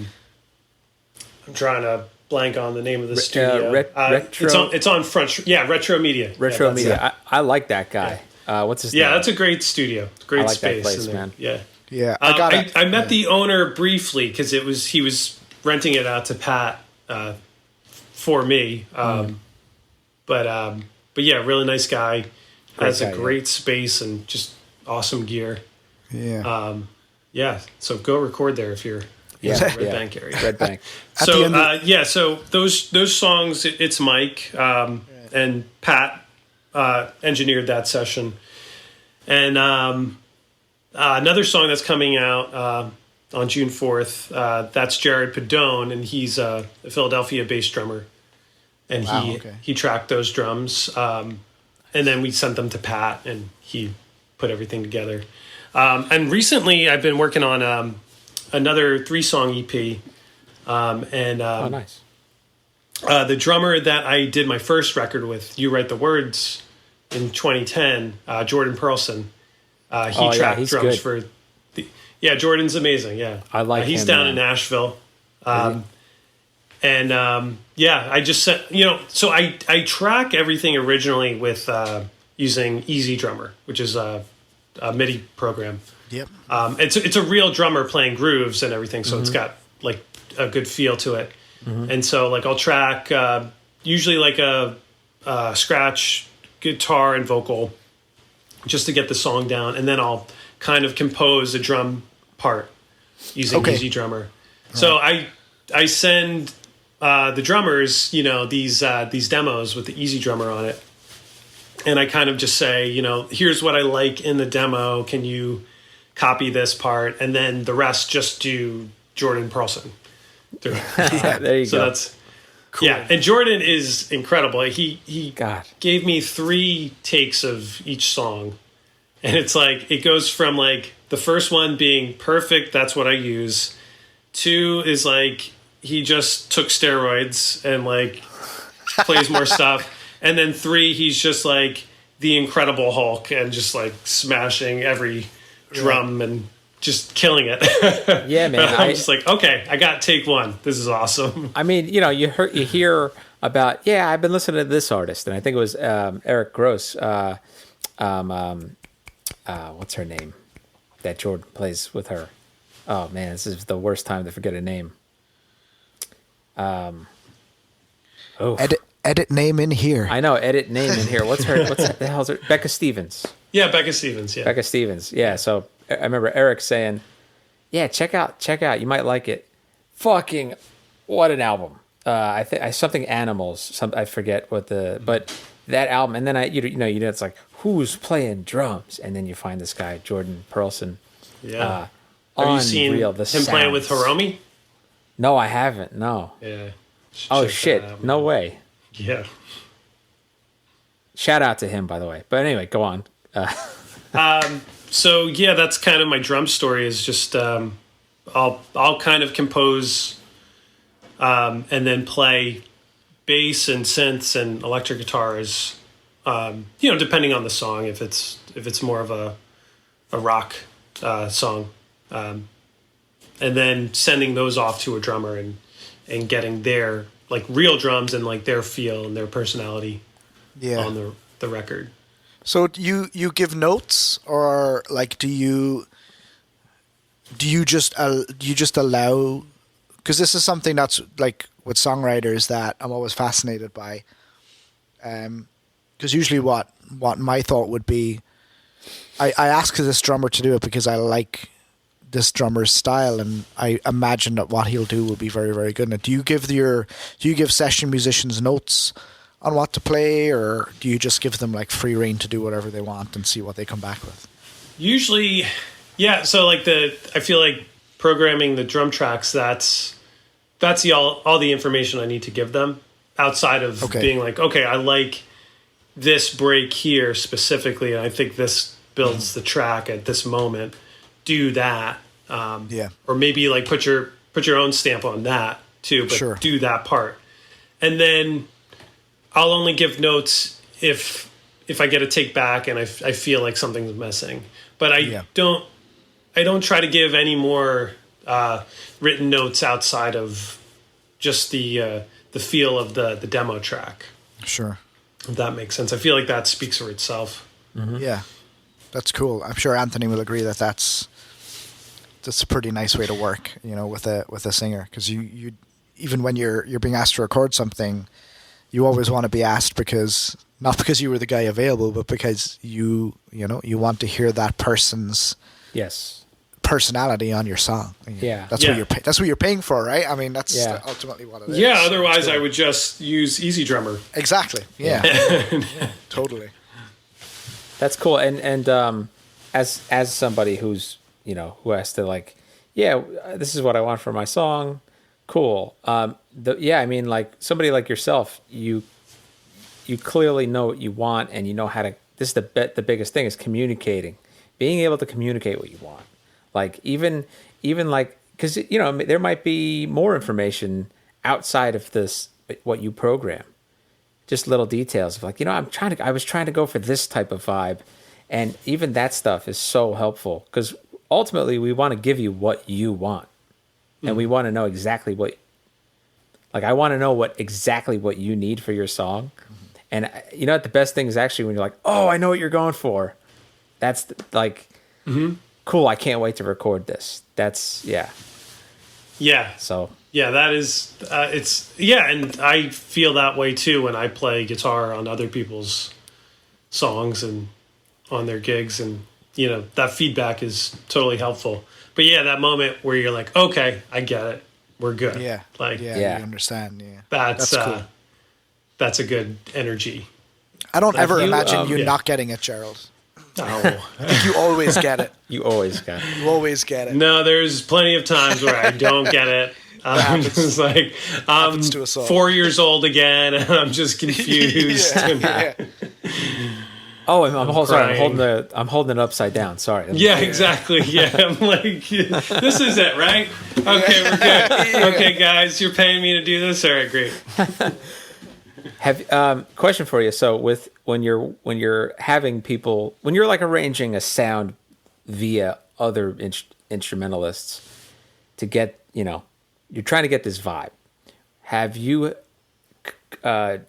I'm trying to blank on the name of the studio. Retro. It's on Front. Retro Media. Retro Media. I like that guy. What's his name? Yeah, that's a great studio. Great I like space. that place, in there. man. Yeah. Yeah. I met the owner briefly because he was renting it out to Pat for me. But yeah, really nice guy. Has a great space and just awesome gear. Yeah. So go record there if you're in the Red Bank area. Red Bank. So so those songs, it's Mike and Pat engineered that session, and another song that's coming out on June 4th. That's Gerald Edward, and he's a Philadelphia bass drummer, and he tracked those drums, and then we sent them to Pat, and he put everything together. And recently, I've been working on another 3-song EP. Nice. The drummer that I did my first record with, You Write the Words, in 2010, Jordan Perlson. He tracked drums good. for Jordan's amazing. Yeah, I like he's him, down man. in Nashville. I just said, so I track everything originally with using Easy Drummer, which is a MIDI program. Yep. It's a real drummer playing grooves and everything, so it's got like a good feel to it. And so like I'll track usually like a scratch, guitar, and vocal just to get the song down, and then I'll kind of compose a drum part using Easy Drummer. So I send the drummers, these demos with the Easy Drummer on it. And I kind of just say, here's what I like in the demo. Can you copy this part? And then the rest just do Jordan Perlson. There you so go. That's cool. Yeah. And Jordan is incredible. He gave me 3 takes of each song. And it's like, it goes from like the first one being perfect. That's what I use. 2 is like, he just took steroids and like plays more stuff. And then 3, he's just like the Incredible Hulk and just like smashing every drum and just killing it. Yeah, man. I'm just like, okay, I got take 1. This is awesome. I mean, you hear about, I've been listening to this artist, and I think it was Eric Gross. what's her name? That Jordan plays with her. Oh man, this is the worst time to forget a name. Edit name in here. I know, edit name in here. What's the hell's her? Becca Stevens. Yeah, Becca Stevens. Yeah. Becca Stevens. Yeah. So I remember Eric saying, "Yeah, check out. You might like it." Fucking, what an album! I think something Animals. I forget what but that album. And then it's like, who's playing drums? And then you find this guy Jordan Perlson. Yeah. Have you seen him playing with Hiromi? No, I haven't. No. Yeah. Oh shit! No way. Yeah. Shout out to him, by the way. But anyway, go on. So yeah, that's kind of my drum story. Is just I'll kind of compose and then play bass and synths and electric guitars. Depending on the song. If it's more of a rock song, and then sending those off to a drummer and getting their like real drums and like their feel and their personality on the record. So you give notes, or like do you just allow? Because this is something that's like with songwriters that I'm always fascinated by. Because usually what my thought would be, I ask this drummer to do it because I like this drummer's style, and I imagine that what he'll do will be very, very good. Now, do you give session musicians notes on what to play, or do you just give them like free rein to do whatever they want and see what they come back with? Usually, yeah. So like I feel like programming the drum tracks, that's all the information I need to give them outside of being like, okay, I like this break here specifically, and I think this builds the track at this moment. Do that, or maybe like put your own stamp on that too, but do that part, and then I'll only give notes if I get a take back and I feel like something's missing. But I don't try to give any more written notes outside of just the feel of the demo track. Sure, if that makes sense. I feel like that speaks for itself. Mm-hmm. Yeah, that's cool. I'm sure Anthony will agree that that's a pretty nice way to work, with a singer, because you even when you're being asked to record something, you always want to be asked not because you were the guy available, but because you want to hear that person's personality on your song. That's what you're paying for, right? I mean, that's ultimately what it is. Yeah, otherwise I would just use Easy Drummer. Exactly. Yeah. Totally. That's cool. And as somebody who's who has to like, this is what I want for my song. Cool. I mean, like somebody like yourself, you clearly know what you want, and you know how to. This is the biggest thing is communicating, being able to communicate what you want. Like even like, because there might be more information outside of this what you program, just little details of like I was trying to go for this type of vibe, and even that stuff is so helpful because ultimately we want to give you what you want. And we want to know exactly I want to know exactly what you need for your song. And the best thing is actually when you're like, oh, I know what you're going for. That's cool. I can't wait to record this. That's yeah. So yeah, that is, and I feel that way too when I play guitar on other people's songs and on their gigs, and that feedback is totally helpful. But yeah, that moment where you're like, okay, I get it. We're good. Yeah. You understand. Yeah. That's cool. That's a good energy. I don't ever imagine you not getting it, Gerald. No. You always get it. You always get it. You always get it. No, there's plenty of times where I don't get it. I'm just like, I'm 4 years old again, and I'm just confused. Oh, I'm holding it upside down. Sorry. Yeah, exactly. Yeah, I'm like, this is it, right? Okay, we're good. Okay, guys, you're paying me to do this. All right, great. Question for you. So, when you're having people, when you're like arranging a sound via other instrumentalists to get, you're trying to get this vibe. Have you, and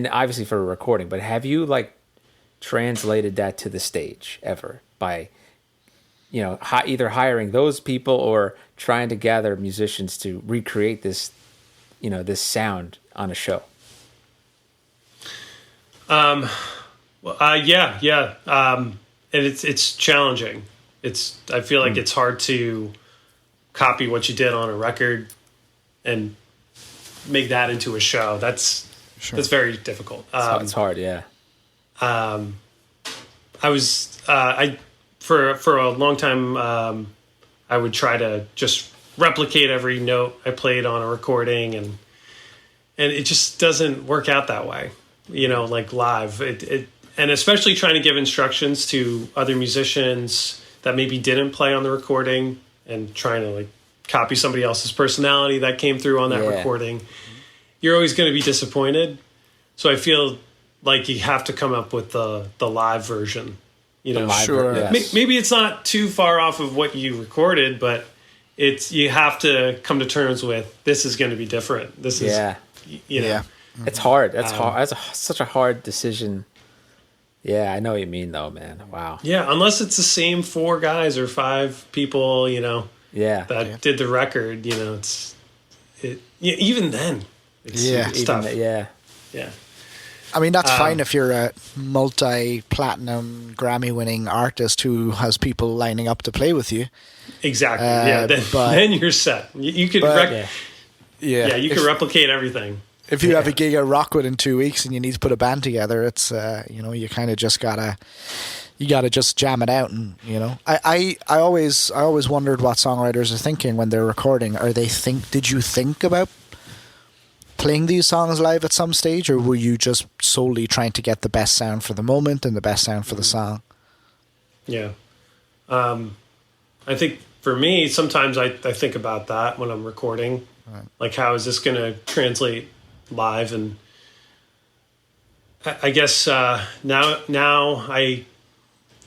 obviously for a recording, but have you like translated that to the stage ever? by, either hiring those people or trying to gather musicians to recreate this, this sound on a show? Yeah. And it's challenging. I feel like it's hard to copy what you did on a record and make that into a show. That's very difficult. It's hard. Yeah. For a long time, I would try to just replicate every note I played on a recording, and it just doesn't work out that way, like live. And especially trying to give instructions to other musicians that maybe didn't play on the recording, and trying to like copy somebody else's personality that came through on that recording. You're always going to be disappointed. So I feel like you have to come up with the live version. Sure. Yes. Maybe it's not too far off of what you recorded, but you have to come to terms with, this is going to be different. This is, It's hard. That's hard. That's such a hard decision. Yeah, I know what you mean, though, man. Wow. Yeah, unless it's the same 4 guys or 5 people, that did the record. Even then, it's tough. Yeah. I mean, that's fine if you're a multi-platinum Grammy-winning artist who has people lining up to play with you. Exactly. Then you're set. You could you could replicate everything. If you have a gig at Rockwood in 2 weeks and you need to put a band together, it's you kind of just gotta just jam it out. And I always wondered what songwriters are thinking when they're recording. Did you think about playing these songs live at some stage, or were you just solely trying to get the best sound for the moment and the best sound for the song? Yeah. I think for me, sometimes I think about that when I'm recording. Right. Like, how is this going to translate live? And I guess now I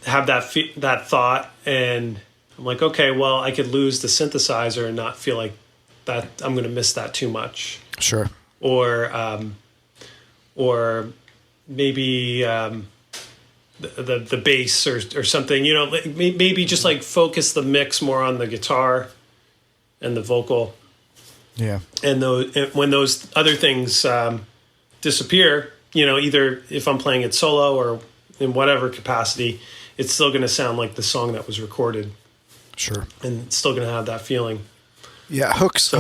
have that thought, and I'm like, okay, well, I could lose the synthesizer and not feel like that I'm going to miss that too much. Sure. Or maybe the bass or something. Maybe just like focus the mix more on the guitar and the vocal. Yeah. And when those other things disappear, either if I'm playing it solo or in whatever capacity, it's still going to sound like the song that was recorded. Sure. And it's still going to have that feeling. Yeah, hooks,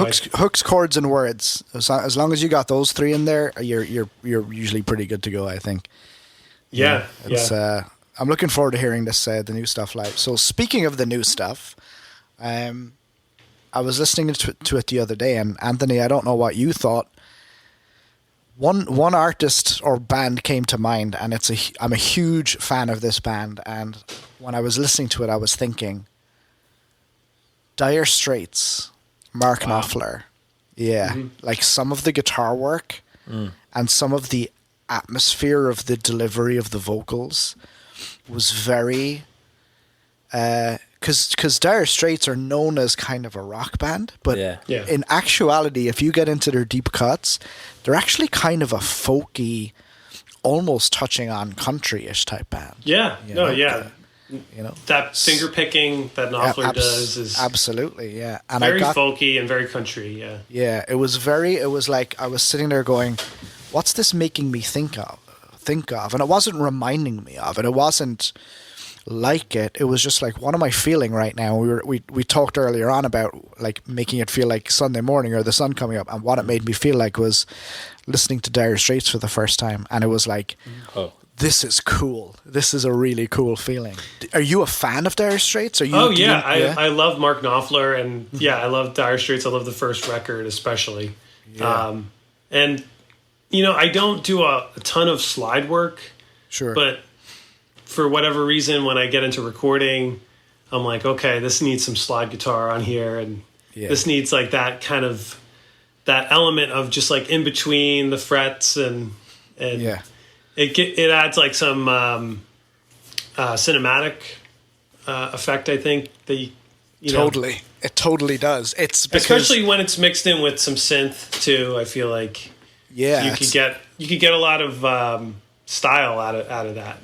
chords, and words. As long as you got those 3 in there, you're usually pretty good to go, I think. Yeah. I'm looking forward to hearing this the new stuff live. So speaking of the new stuff, I was listening to it the other day, and Anthony, I don't know what you thought. One artist or band came to mind, and I'm a huge fan of this band. And when I was listening to it, I was thinking, Dire Straits. Mark Knopfler. Yeah. Mm-hmm. Like some of the guitar work and some of the atmosphere of the delivery of the vocals was very... Because Dire Straits are known as kind of a rock band, but in actuality, if you get into their deep cuts, they're actually kind of a folky, almost touching on country-ish type band. Yeah. That finger picking that Knopfler does is absolutely and very folky and very country. It was like I was sitting there going, what's this making me think of, and it wasn't reminding me of it. It wasn't like it. It was just like, what am I feeling right now? We talked earlier on about like making it feel like Sunday morning or the sun coming up, and what it made me feel like was listening to Dire Straits for the first time, and it was like, this is cool. This is a really cool feeling. Are you a fan of Dire Straits? I love Mark Knopfler, and I love Dire Straits. I love the first record especially. And I don't do a ton of slide work. Sure. But for whatever reason, when I get into recording, I'm like, okay, this needs some slide guitar on here, and this needs like that kind of that element of just like in between the frets and it adds like some cinematic effect, I think. It totally does. It's especially when it's mixed in with some synth too. I feel like you could get a lot of style out of that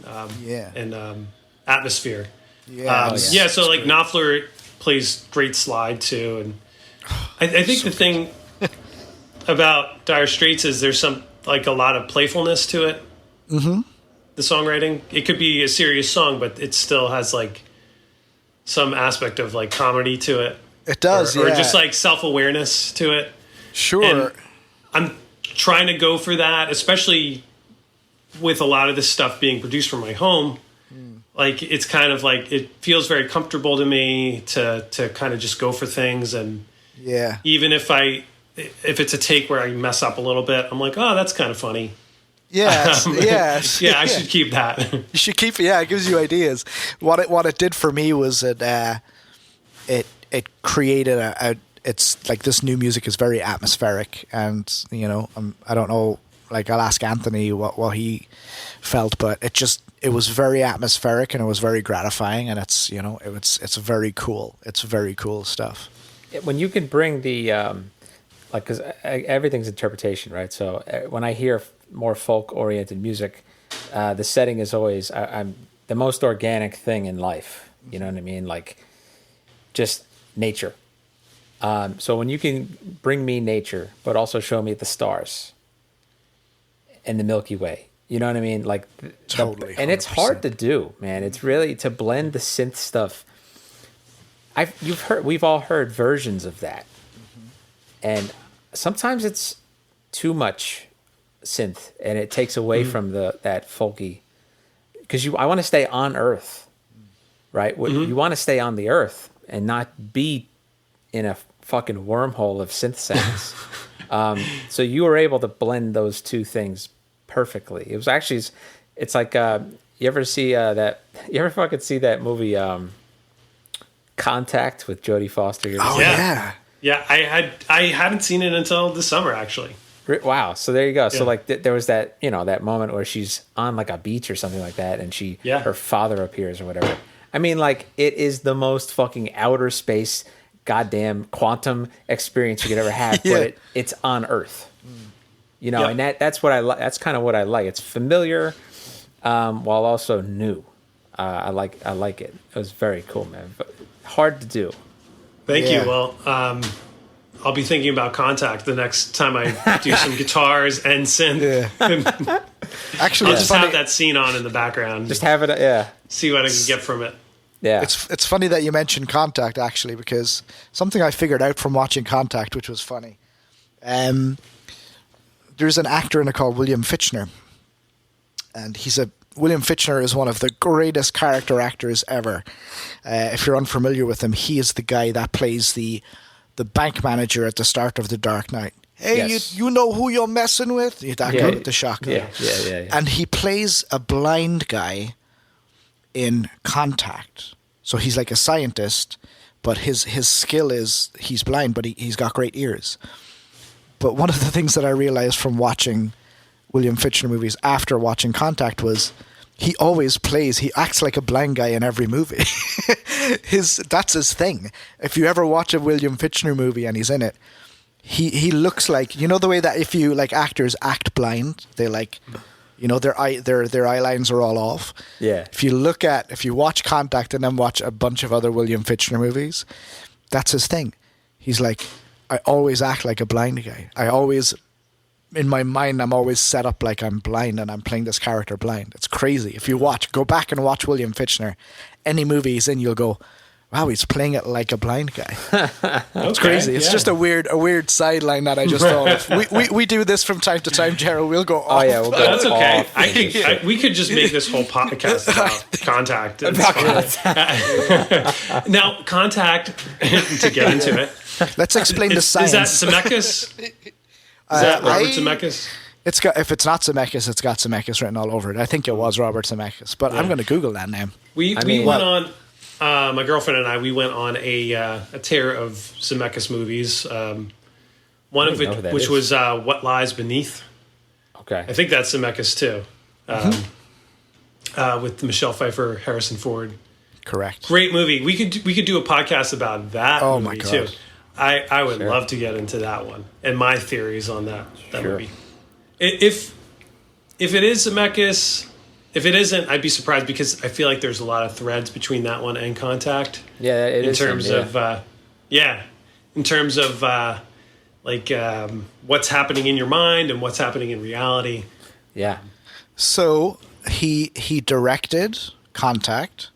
and atmosphere. Yeah. Yeah. So like Knopfler plays great slide too, and I think the thing about Dire Straits is there's a lot of playfulness to it. Mm-hmm. The songwriting, it could be a serious song, but it still has like some aspect of like comedy to it. It does, or just like self-awareness to it. Sure. And I'm trying to go for that, especially with a lot of this stuff being produced from my home. Like it's kind of like it feels very comfortable to me to kind of just go for things, and even if it's a take where I mess up a little bit, I'm like, oh, that's kind of funny. Yes, yes. Yeah, I should keep that. You should keep it. Yeah, it gives you ideas. What it did for me was it created it's like this new music is very atmospheric, and I don't know, like I'll ask Anthony what he felt, but it was very atmospheric and it was very gratifying, and it's very cool. It's very cool stuff. When you can bring the because everything's interpretation, right? So when I hear more folk-oriented music, the setting is always I'm the most organic thing in life. You know what I mean? Like just nature. So when you can bring me nature, but also show me the stars and the Milky Way, you know what I mean? Like totally, and it's hard to do, man. It's really to blend the synth stuff. We've all heard versions of that, and sometimes it's too much synth, and it takes away from that folky. Because I want to stay on Earth, right? You want to stay on the Earth and not be in a fucking wormhole of synth sounds. So you were able to blend those two things perfectly. It was actually, it's like you ever see that? You ever fucking see that movie Contact with Jodie Foster? Yeah. Yeah, I hadn't seen it until this summer, actually. Wow. So there you go. Yeah. So like there was that, that moment where she's on like a beach or something like that, and her father appears or whatever. I mean, like it is the most fucking outer space, goddamn quantum experience you could ever have, but it's on Earth. And that's what I like. That's kind of what I like. It's familiar, while also new. I like it. It was very cool, man. But hard to do. Thank you. Well, I'll be thinking about Contact the next time I do some guitars and synth. Yeah. Actually, I'll just have that scene on in the background. Just have it, see what I can get from it. Yeah. It's funny that you mentioned Contact, actually, because something I figured out from watching Contact, which was funny. There's an actor in it called William Fichtner, and William Fichtner is one of the greatest character actors ever. If you're unfamiliar with him, he is the guy that plays the bank manager at the start of The Dark Knight. Hey, yes. you know who you're messing with? That guy with the shotgun. Yeah. And he plays a blind guy in Contact. So he's like a scientist, but his skill is he's blind, but he's got great ears. But one of the things that I realized from watching William Fichtner movies after watching Contact was he acts like a blind guy in every movie. That's his thing. If you ever watch a William Fichtner movie and he's in it, he looks like, the way that if you like actors act blind, they like, their eye lines are all off. Yeah. If you watch Contact and then watch a bunch of other William Fichtner movies, that's his thing. He's like, I always act like a blind guy. In my mind, I'm always set up like I'm blind and I'm playing this character blind. It's crazy. If you go back and watch William Fichtner, any movie he's in, you'll go, wow, he's playing it like a blind guy. It's crazy. It's just a weird sideline that I just thought of. We do this from time to time, Gerald. We'll go off. Oh, yeah, we'll go That's okay. off. We could just make this whole podcast about Contact. Now, Contact, to get into it. Let's explain the science. Is that Zemeckis? Is that Robert Zemeckis? If it's not Zemeckis, it's got Zemeckis written all over it. I think it was Robert Zemeckis, but I'm going to Google that name. We went on. My girlfriend and I, we went on a tear of Zemeckis movies. One of which was What Lies Beneath. Okay, I think that's Zemeckis too, with Michelle Pfeiffer, Harrison Ford. Correct. Great movie. We could do a podcast about that movie my God. too. I would love to get into that one and my theories on that movie. If it is Zemeckis, if it isn't, I'd be surprised, because I feel like there's a lot of threads between that one and Contact. Yeah, it in is terms him, of in terms of what's happening in your mind and what's happening in reality. Yeah. So he directed Contact,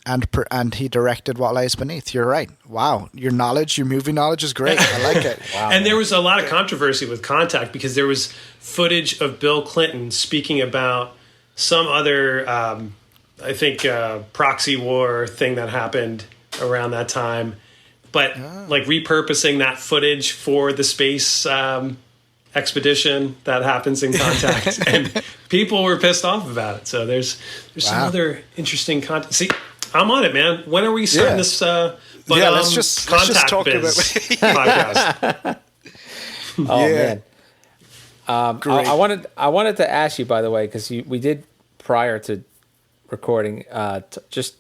and he directed What Lies Beneath. You're right. Wow, your movie knowledge is great. I like it. Wow. And there was a lot of controversy with Contact, because there was footage of Bill Clinton speaking about some other, I think, proxy war thing that happened around that time, but like repurposing that footage for the space expedition that happens in Contact, and people were pissed off about it. So there's some other interesting content. See, I'm on it, man. When are we starting this? Let's just talk Biz podcast. Man. I wanted to ask you, by the way, because we did prior to recording, just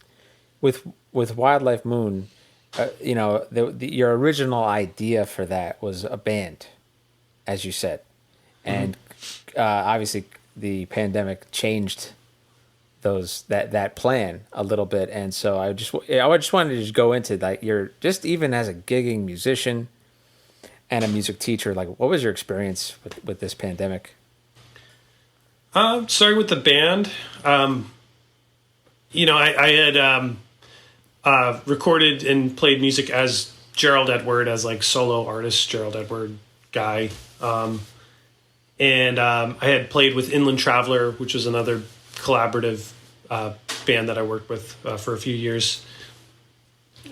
with Wildlife Moon, your original idea for that was a band, as you said, and obviously the pandemic changed that plan a little bit, and so I just wanted to just go into that. You're just, even as a gigging musician and a music teacher, like, what was your experience with this pandemic? Starting with the band, I had recorded and played music as Gerald Edward, as like solo artist, Gerald Edward guy. And I had played with Inland Traveler, which was another collaborative band that I worked with for a few years.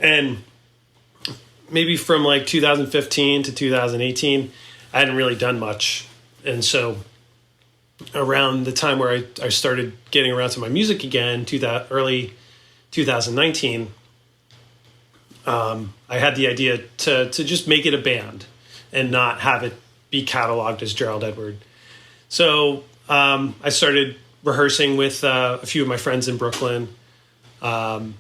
And maybe from like 2015 to 2018, I hadn't really done much. And so around the time where I started getting around to my music again, early 2019, I had the idea to just make it a band and not have it be cataloged as Gerald Edward. So I started rehearsing with a few of my friends in Brooklyn. And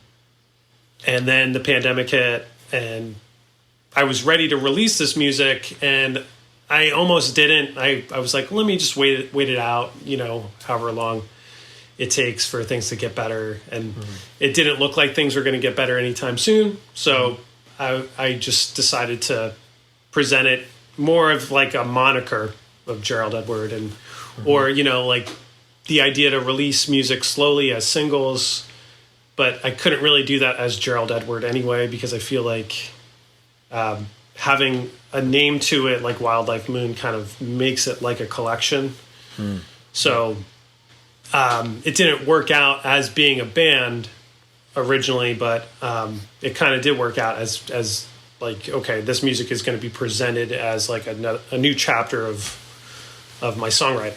then the pandemic hit, and I was ready to release this music, and I almost didn't. I was like, let me just wait it out, however long it takes for things to get better. And it didn't look like things were going to get better anytime soon. So I just decided to present it more of like a moniker of Gerald Edward, and or like the idea to release music slowly as singles, but I couldn't really do that as Gerald Edward anyway, because I feel like having a name to it like Wildlife Moon kind of makes it like a collection. So it didn't work out as being a band originally, but it kind of did work out as like, okay, this music is going to be presented as like a new chapter of my songwriting.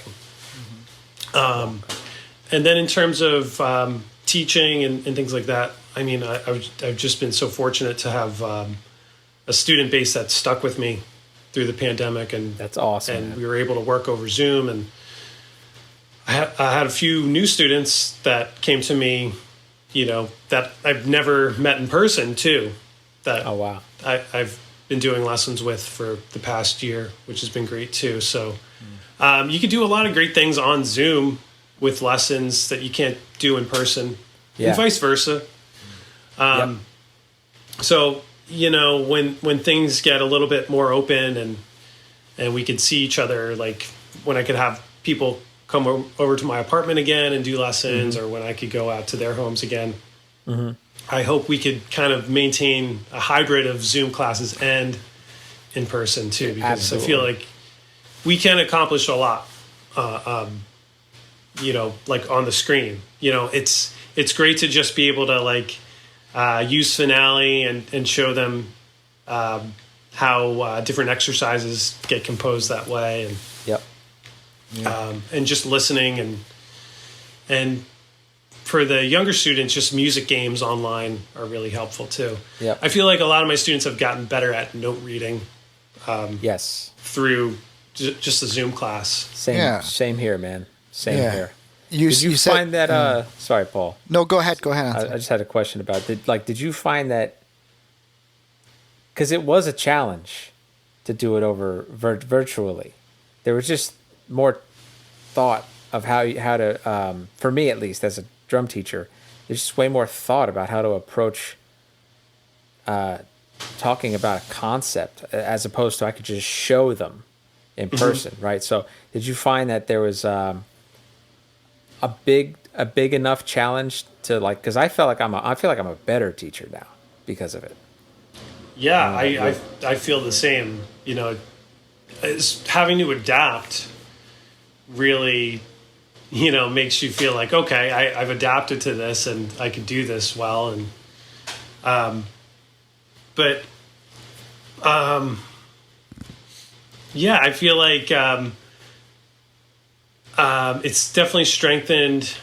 And then in terms of teaching and things like that, I mean, I've just been so fortunate to have a student base that stuck with me through the pandemic, and that's awesome. And we were able to work over Zoom, and I had a few new students that came to me, that I've never met in person too. That oh wow, I've been doing lessons with for the past year, which has been great too. So you can do a lot of great things on Zoom with lessons that you can't do in person, and vice versa. So when things get a little bit more open and we could see each other, like when I could have people come over to my apartment again and do lessons, or when I could go out to their homes again, I hope we could kind of maintain a hybrid of Zoom classes and in person too, because Absolutely. I feel like we can accomplish a lot, like on the screen. It's great to just be able to like use Finale and show them how different exercises get composed that way, and and just listening and for the younger students, just music games online are really helpful too. I feel like a lot of my students have gotten better at note reading. Through just the Zoom class. Same here, man. Same here. Did you find that? Sorry, Paul. No, go ahead. I just had a question about did you find that? Because it was a challenge to do it over virtually. There was just more thought of how to for me at least as a drum teacher, there's just way more thought about how to approach talking about a concept as opposed to I could just show them in person, right? So did you find that there was a big enough challenge to like, because I feel like I'm a better teacher now because of it. Yeah, I feel the same. You know, it's having to adapt really, you know, makes you feel like, okay, I've adapted to this and I can do this well. And yeah, I feel like it's definitely strengthened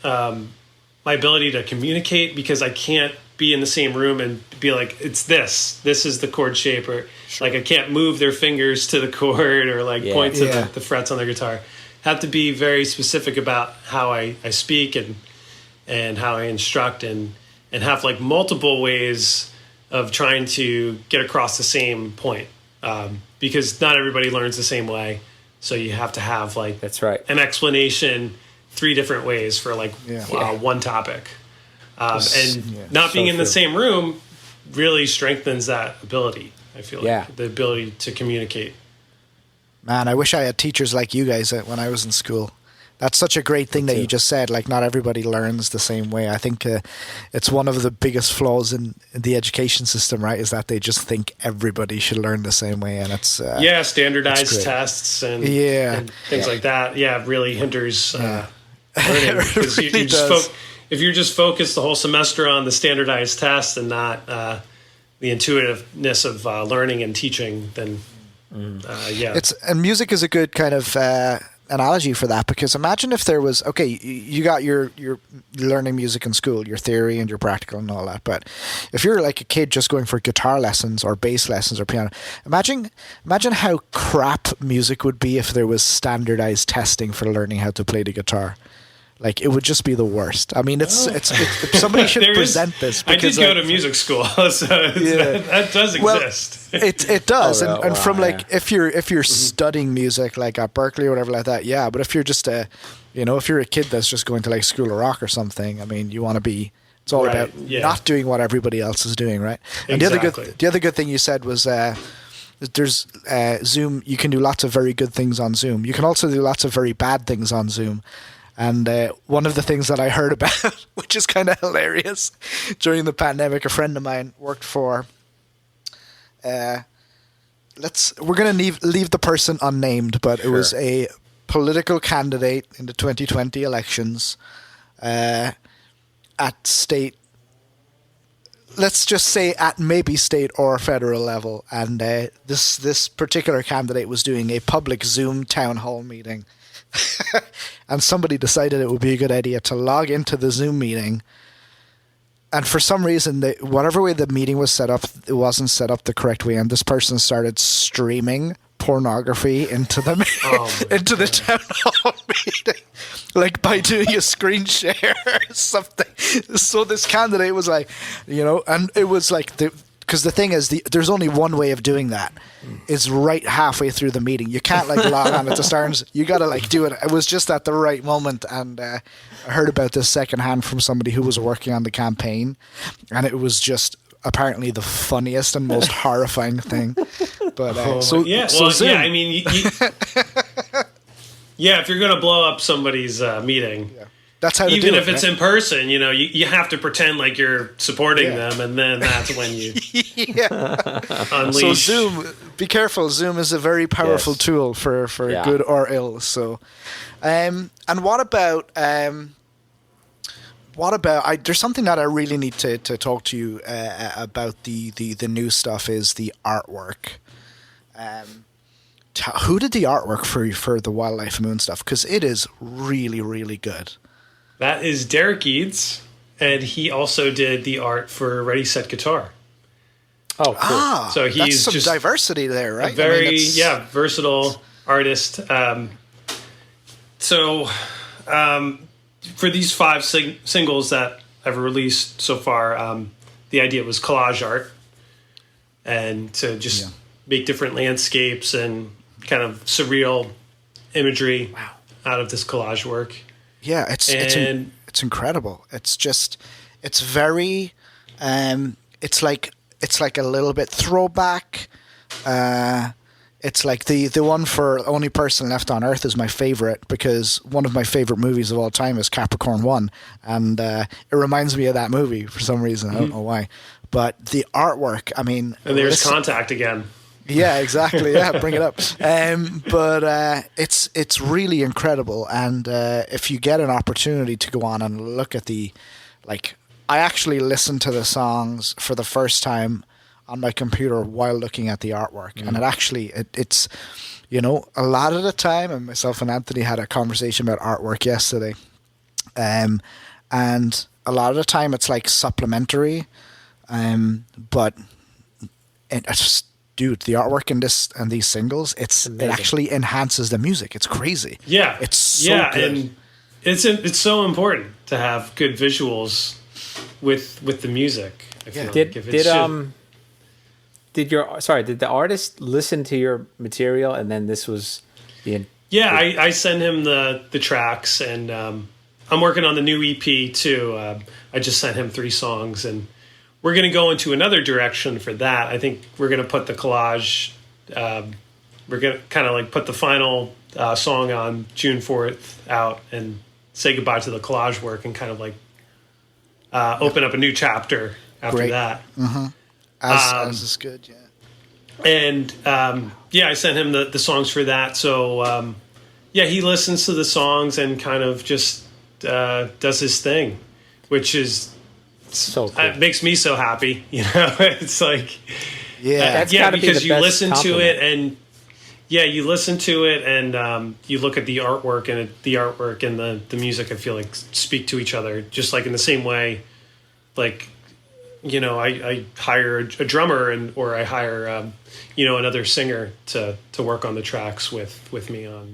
my ability to communicate, because I can't be in the same room and be like, it's this is the chord shape, or like I can't move their fingers to the chord or like point to the frets on their guitar. Have to be very specific about how I speak and how I instruct, and have like multiple ways of trying to get across the same point, because not everybody learns the same way. So you have to have like that's right an explanation 3 different ways for like one topic. And not being in the same room really strengthens that ability. I feel like the ability to communicate. Man, I wish I had teachers like you guys when I was in school. That's such a great thing that you just said. Like, not everybody learns the same way. I think it's one of the biggest flaws in the education system, right? Is that they just think everybody should learn the same way, and it's standardized tests and things like that. Yeah, it really hinders learning. Because really if you're just focused the whole semester on the standardized tests and not the intuitiveness of learning and teaching, then and music is a good kind of analogy for that, because imagine if there was, okay, you got your learning music in school, your theory and your practical and all that, but if you're like a kid just going for guitar lessons or bass lessons or piano, imagine how crap music would be if there was standardized testing for learning how to play the guitar. Like, it would just be the worst. I mean, it's somebody should present this. Because, I did go to music school, so that does exist. It does, and from like if you're studying music like at Berkeley or whatever like that, but if you're just if you're a kid that's just going to like School of Rock or something, I mean, you want to be. It's all about not doing what everybody else is doing, right? And the other good thing you said was. There's Zoom. You can do lots of very good things on Zoom. You can also do lots of very bad things on Zoom. And one of the things that I heard about, which is kind of hilarious, during the pandemic, a friend of mine worked for. We're going to leave the person unnamed, but it was a political candidate in the 2020 elections at state. Let's just say at maybe state or federal level, and this particular candidate was doing a public Zoom town hall meeting. And somebody decided it would be a good idea to log into the Zoom meeting, and for some reason, whatever way the meeting was set up, it wasn't set up the correct way, and this person started streaming pornography into the the town hall meeting, like by doing a screen share or something. So this candidate was like, and it was like because the thing is, there's only one way of doing that. It's right halfway through the meeting. You can't like log on at the start. You got to like do it. It was just at the right moment. And I heard about this secondhand from somebody who was working on the campaign. And it was just apparently the funniest and most horrifying thing. But Zoom. I mean, if you're going to blow up somebody's meeting. Yeah. That's how even if it's in person, you have to pretend like you're supporting them, and then that's when you unleash. So Zoom, be careful. Zoom is a very powerful tool for good or ill. So, and what about there's something that I really need to talk to you about the new stuff is the artwork. Who did the artwork for the Wildlife Moon stuff? Because it is really, really good. That is Derek Eads, and he also did the art for Ready Set Guitar. Oh, cool. So he's some just diversity there, right? A very versatile artist. So for these 5 singles that I've released so far, the idea was collage art, and to just make different landscapes and kind of surreal imagery. Wow. out of this collage work. Yeah, it's incredible. It's just, it's very, it's like a little bit throwback. It's like the one for Only Person Left on Earth is my favorite, because one of my favorite movies of all time is Capricorn 1, and it reminds me of that movie for some reason. I don't know why, but the artwork, I mean, and there's Contact again. Yeah, exactly. Yeah, bring it up. But it's really incredible, and if you get an opportunity to go on and look at I actually listened to the songs for the first time on my computer while looking at the artwork, and it's a lot of the time, and myself and Anthony had a conversation about artwork yesterday, and a lot of the time it's like supplementary, but dude, the artwork in this and these singles, it actually enhances the music. It's crazy. Yeah, it's so good. And it's so important to have good visuals with the music. I feel like did the artist listen to your material, and then this was the? Yeah, I send him the tracks, and I'm working on the new EP too. I just sent him 3 songs, and we're going to go into another direction for that. I think we're going to put the collage. We're going to kind of like put the final song on June 4th out and say goodbye to the collage work, and kind of like open up a new chapter after that. Mm-hmm. As is good, yeah. And I sent him the songs for that. So he listens to the songs and kind of just does his thing, which is so cool. It makes me so happy. It's like that's gotta because be the you best listen compliment. to it and you listen to it and you look at the artwork, and the artwork and the music, I feel like speak to each other, just like in the same way, like. I hire a drummer or I hire, another singer to work on the tracks with me on,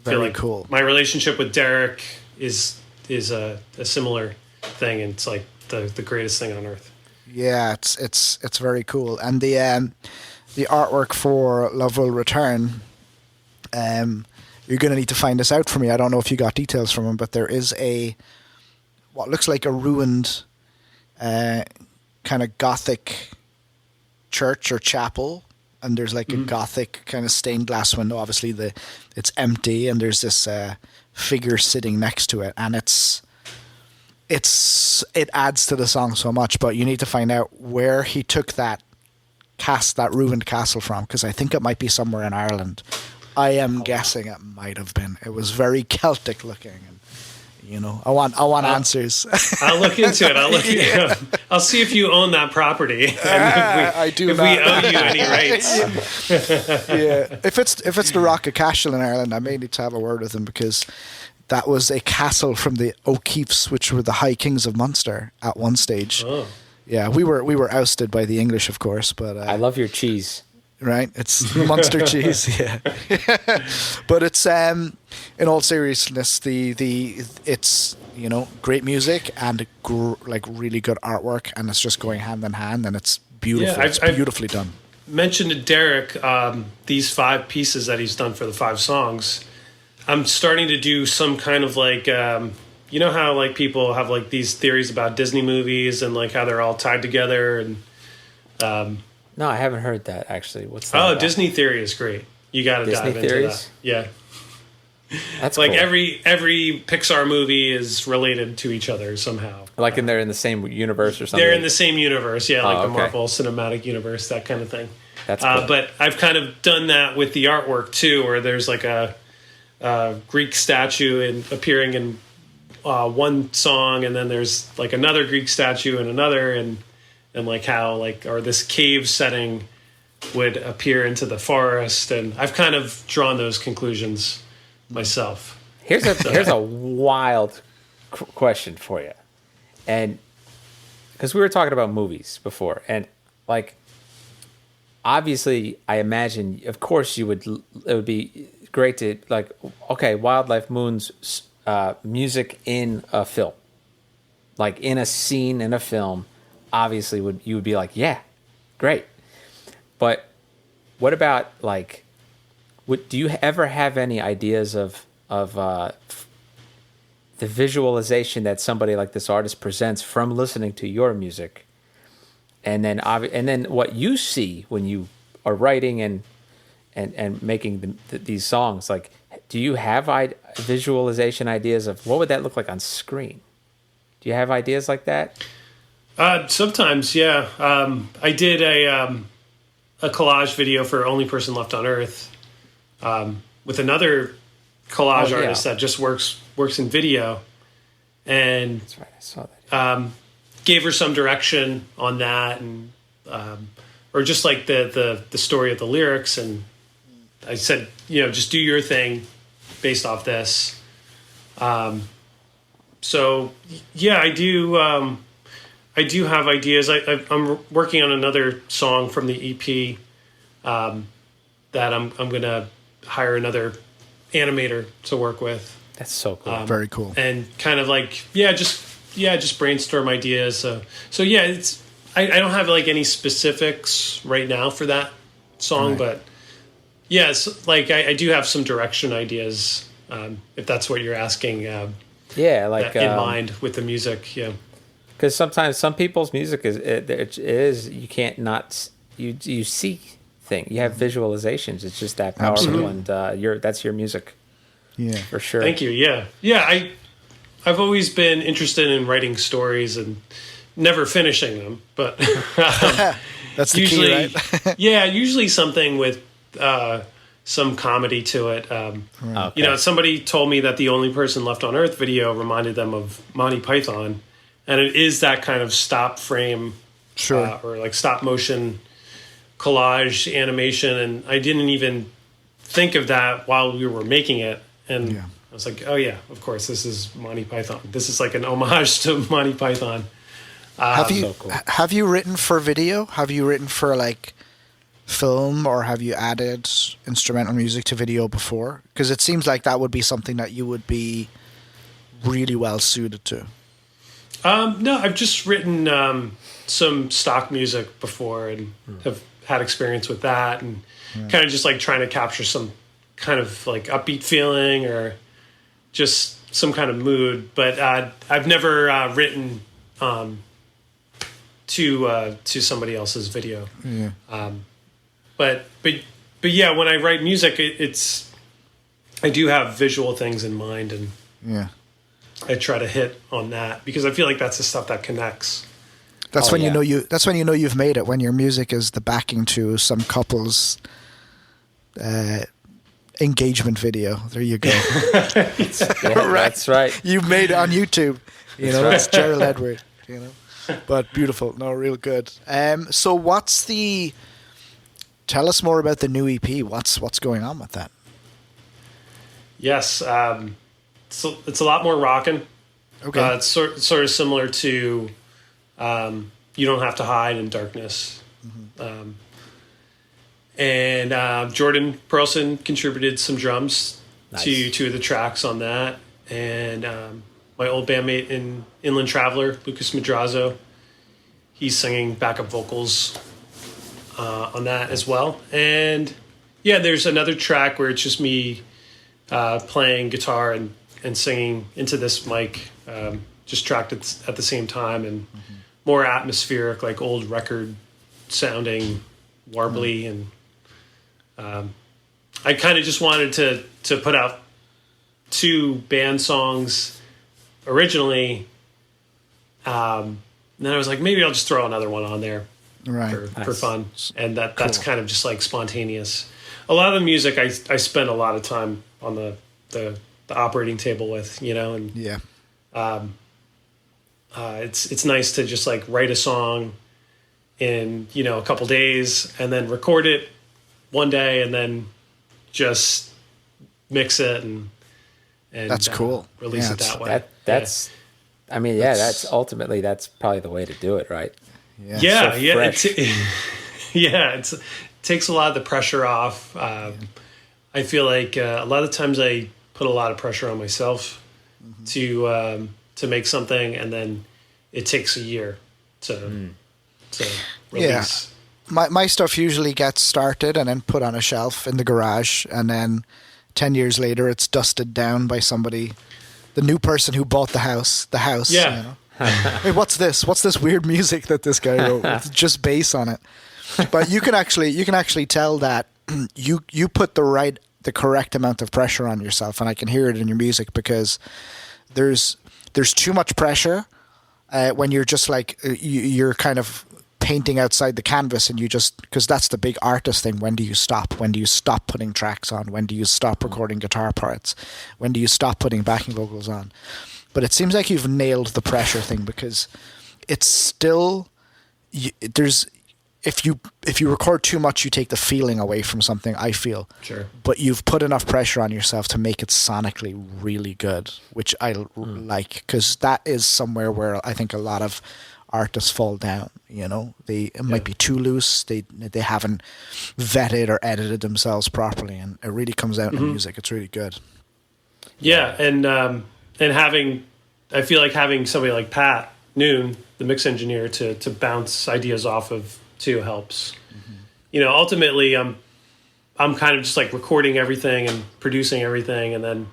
Very like cool. My relationship with Derek is a similar thing. And it's like the greatest thing on earth. Yeah, it's very cool. And the artwork for Love Will Return, you're going to need to find this out for me. I don't know if you got details from him, but there is what looks like a ruined kind of Gothic church or chapel, and there's like a Gothic kind of stained glass window. Obviously, it's empty, and there's this figure sitting next to it, and it adds to the song so much. But you need to find out where he took that ruined castle from, because I think it might be somewhere in Ireland. I am guessing it might have been. It was very Celtic looking. I want answers. I'll look into it. I'll see if you own that property. I do. If we owe you any rights. Yeah. If it's the Rock of Cashel in Ireland, I may need to have a word with him, because that was a castle from the O'Keefes, which were the High Kings of Munster at one stage. Oh. Yeah, we were ousted by the English, of course, but I love your cheese. Right, it's Munster cheese, yeah. But it's in all seriousness, it's great music and really good artwork, and it's just going hand in hand, and it's beautiful. Yeah, it's beautifully done. Mentioned to Derek these 5 pieces that he's done for the 5 songs. I'm starting to do some kind of like how like people have like these theories about Disney movies and like how they're all tied together and. No, I haven't heard that, actually. What's that? Oh, about? Disney theory is great. You got to dive into that. Yeah. That's like cool. every Pixar movie is related to each other somehow. Like they're in the same universe or something? They're in the same universe, yeah, like the Marvel Cinematic Universe, that kind of thing. That's cool. But I've kind of done that with the artwork, too, where there's like a Greek statue appearing in one song, and then there's like another Greek statue in another, and like how or this cave setting would appear into the forest, and I've kind of drawn those conclusions myself. Here's a wild question for you, and because we were talking about movies before, and like obviously I imagine, of course, it would be great to like, okay, Wildlife Moon's music in a film, like in a scene in a film. Obviously, you would be like, yeah, great. But what about like, do you ever have any ideas of the visualization that somebody like this artist presents from listening to your music, and then what you see when you are writing and making these songs. Like, do you have visualization ideas of what would that look like on screen? Do you have ideas like that? Sometimes, yeah. I did a collage video for Only Person Left on Earth with another collage artist that just works in video, and that's right, I saw that. Gave her some direction on that, and or just like the story of the lyrics, and I said, just do your thing based off this. So yeah, I do have ideas. I'm working on another song from the EP that I'm gonna hire another animator to work with. That's so cool. Very cool. And kind of like just brainstorm ideas. So yeah, it's I don't have like any specifics right now for that song, Right. but yeah, it's like I do have some direction ideas, if that's what you're asking. Yeah, like in mind with the music. Yeah. Because sometimes some people's music is you can't not you see things. You have visualizations. It's just that powerful, and that's your music. Yeah, for sure. Thank you. Yeah. I've always been interested in writing stories and never finishing them, but that's the usually, key, right? yeah, usually something with some comedy to it. Okay. Somebody told me that the Only Person Left on Earth video reminded them of Monty Python. And it is that kind of stop frame, Sure. Or like stop motion collage animation. And I didn't even think of that while we were making it. And I was like, oh yeah, of course, this is Monty Python. This is like an homage to Monty Python. Have you written for video? Have you written for like film, or have you added instrumental music to video before? Because it seems like that would be something that you would be really well suited to. No, I've just written some stock music before and have had experience with that, and kind of just like trying to capture some kind of like upbeat feeling or just some kind of mood. But I've never written to somebody else's video. Yeah. But yeah, when I write music, I do have visual things in mind, and I try to hit on that because I feel like that's the stuff that connects. That's when you know That's when you know you've made it. When your music is the backing to some couple's engagement video. There you go. That's right. You made it on YouTube. That's Gerald Edward. But beautiful. No, real good. So tell us more about the new EP. What's going on with that? Yes. So it's a lot more rockin'. Okay. It's sort of similar to You Don't Have to Hide in Darkness. Mm-hmm. And Jordan Perlson contributed some drums to two of the tracks on that. And my old bandmate in Inland Traveler, Lucas Madrazo, he's singing backup vocals on that as well. And yeah, there's another track where it's just me playing guitar and singing into this mic, just tracked at the same time, and more atmospheric, like old record sounding, warbly, and I kind of just wanted to put out two band songs originally. Then I was like, maybe I'll just throw another one on there for fun, and that's kind of just like spontaneous. A lot of the music I spend a lot of time on the operating table with, and it's nice to just like write a song in a couple days and then record it one day and then just mix it and that's cool. Release it that way. That's ultimately that's probably the way to do it, right? Yeah. It takes a lot of the pressure off. I feel like a lot of times I put a lot of pressure on myself to make something, and then it takes a year to release. My stuff usually gets started and then put on a shelf in the garage, and then 10 years later, it's dusted down by somebody, the new person who bought the house. Yeah. You know? Hey, what's this? What's this weird music that this guy wrote with just bass on it? But you can actually tell that you put the correct amount of pressure on yourself, and I can hear it in your music, because there's too much pressure when you're just like you're kind of painting outside the canvas, and because that's the big artist thing. When do you stop? When do you stop putting tracks on? When do you stop recording guitar parts? When do you stop putting backing vocals on? But it seems like you've nailed the pressure thing, because it's still if you record too much, you take the feeling away from something, I feel. Sure. But you've put enough pressure on yourself to make it sonically really good, which I like, because that is somewhere where I think a lot of artists fall down. You know, it might be too loose. They haven't vetted or edited themselves properly, and it really comes out in the music. It's really good. Yeah, and I feel like having somebody like Pat Noon, the mix engineer, to bounce ideas off of too helps. You know, ultimately, I'm kind of just like recording everything and producing everything, and then,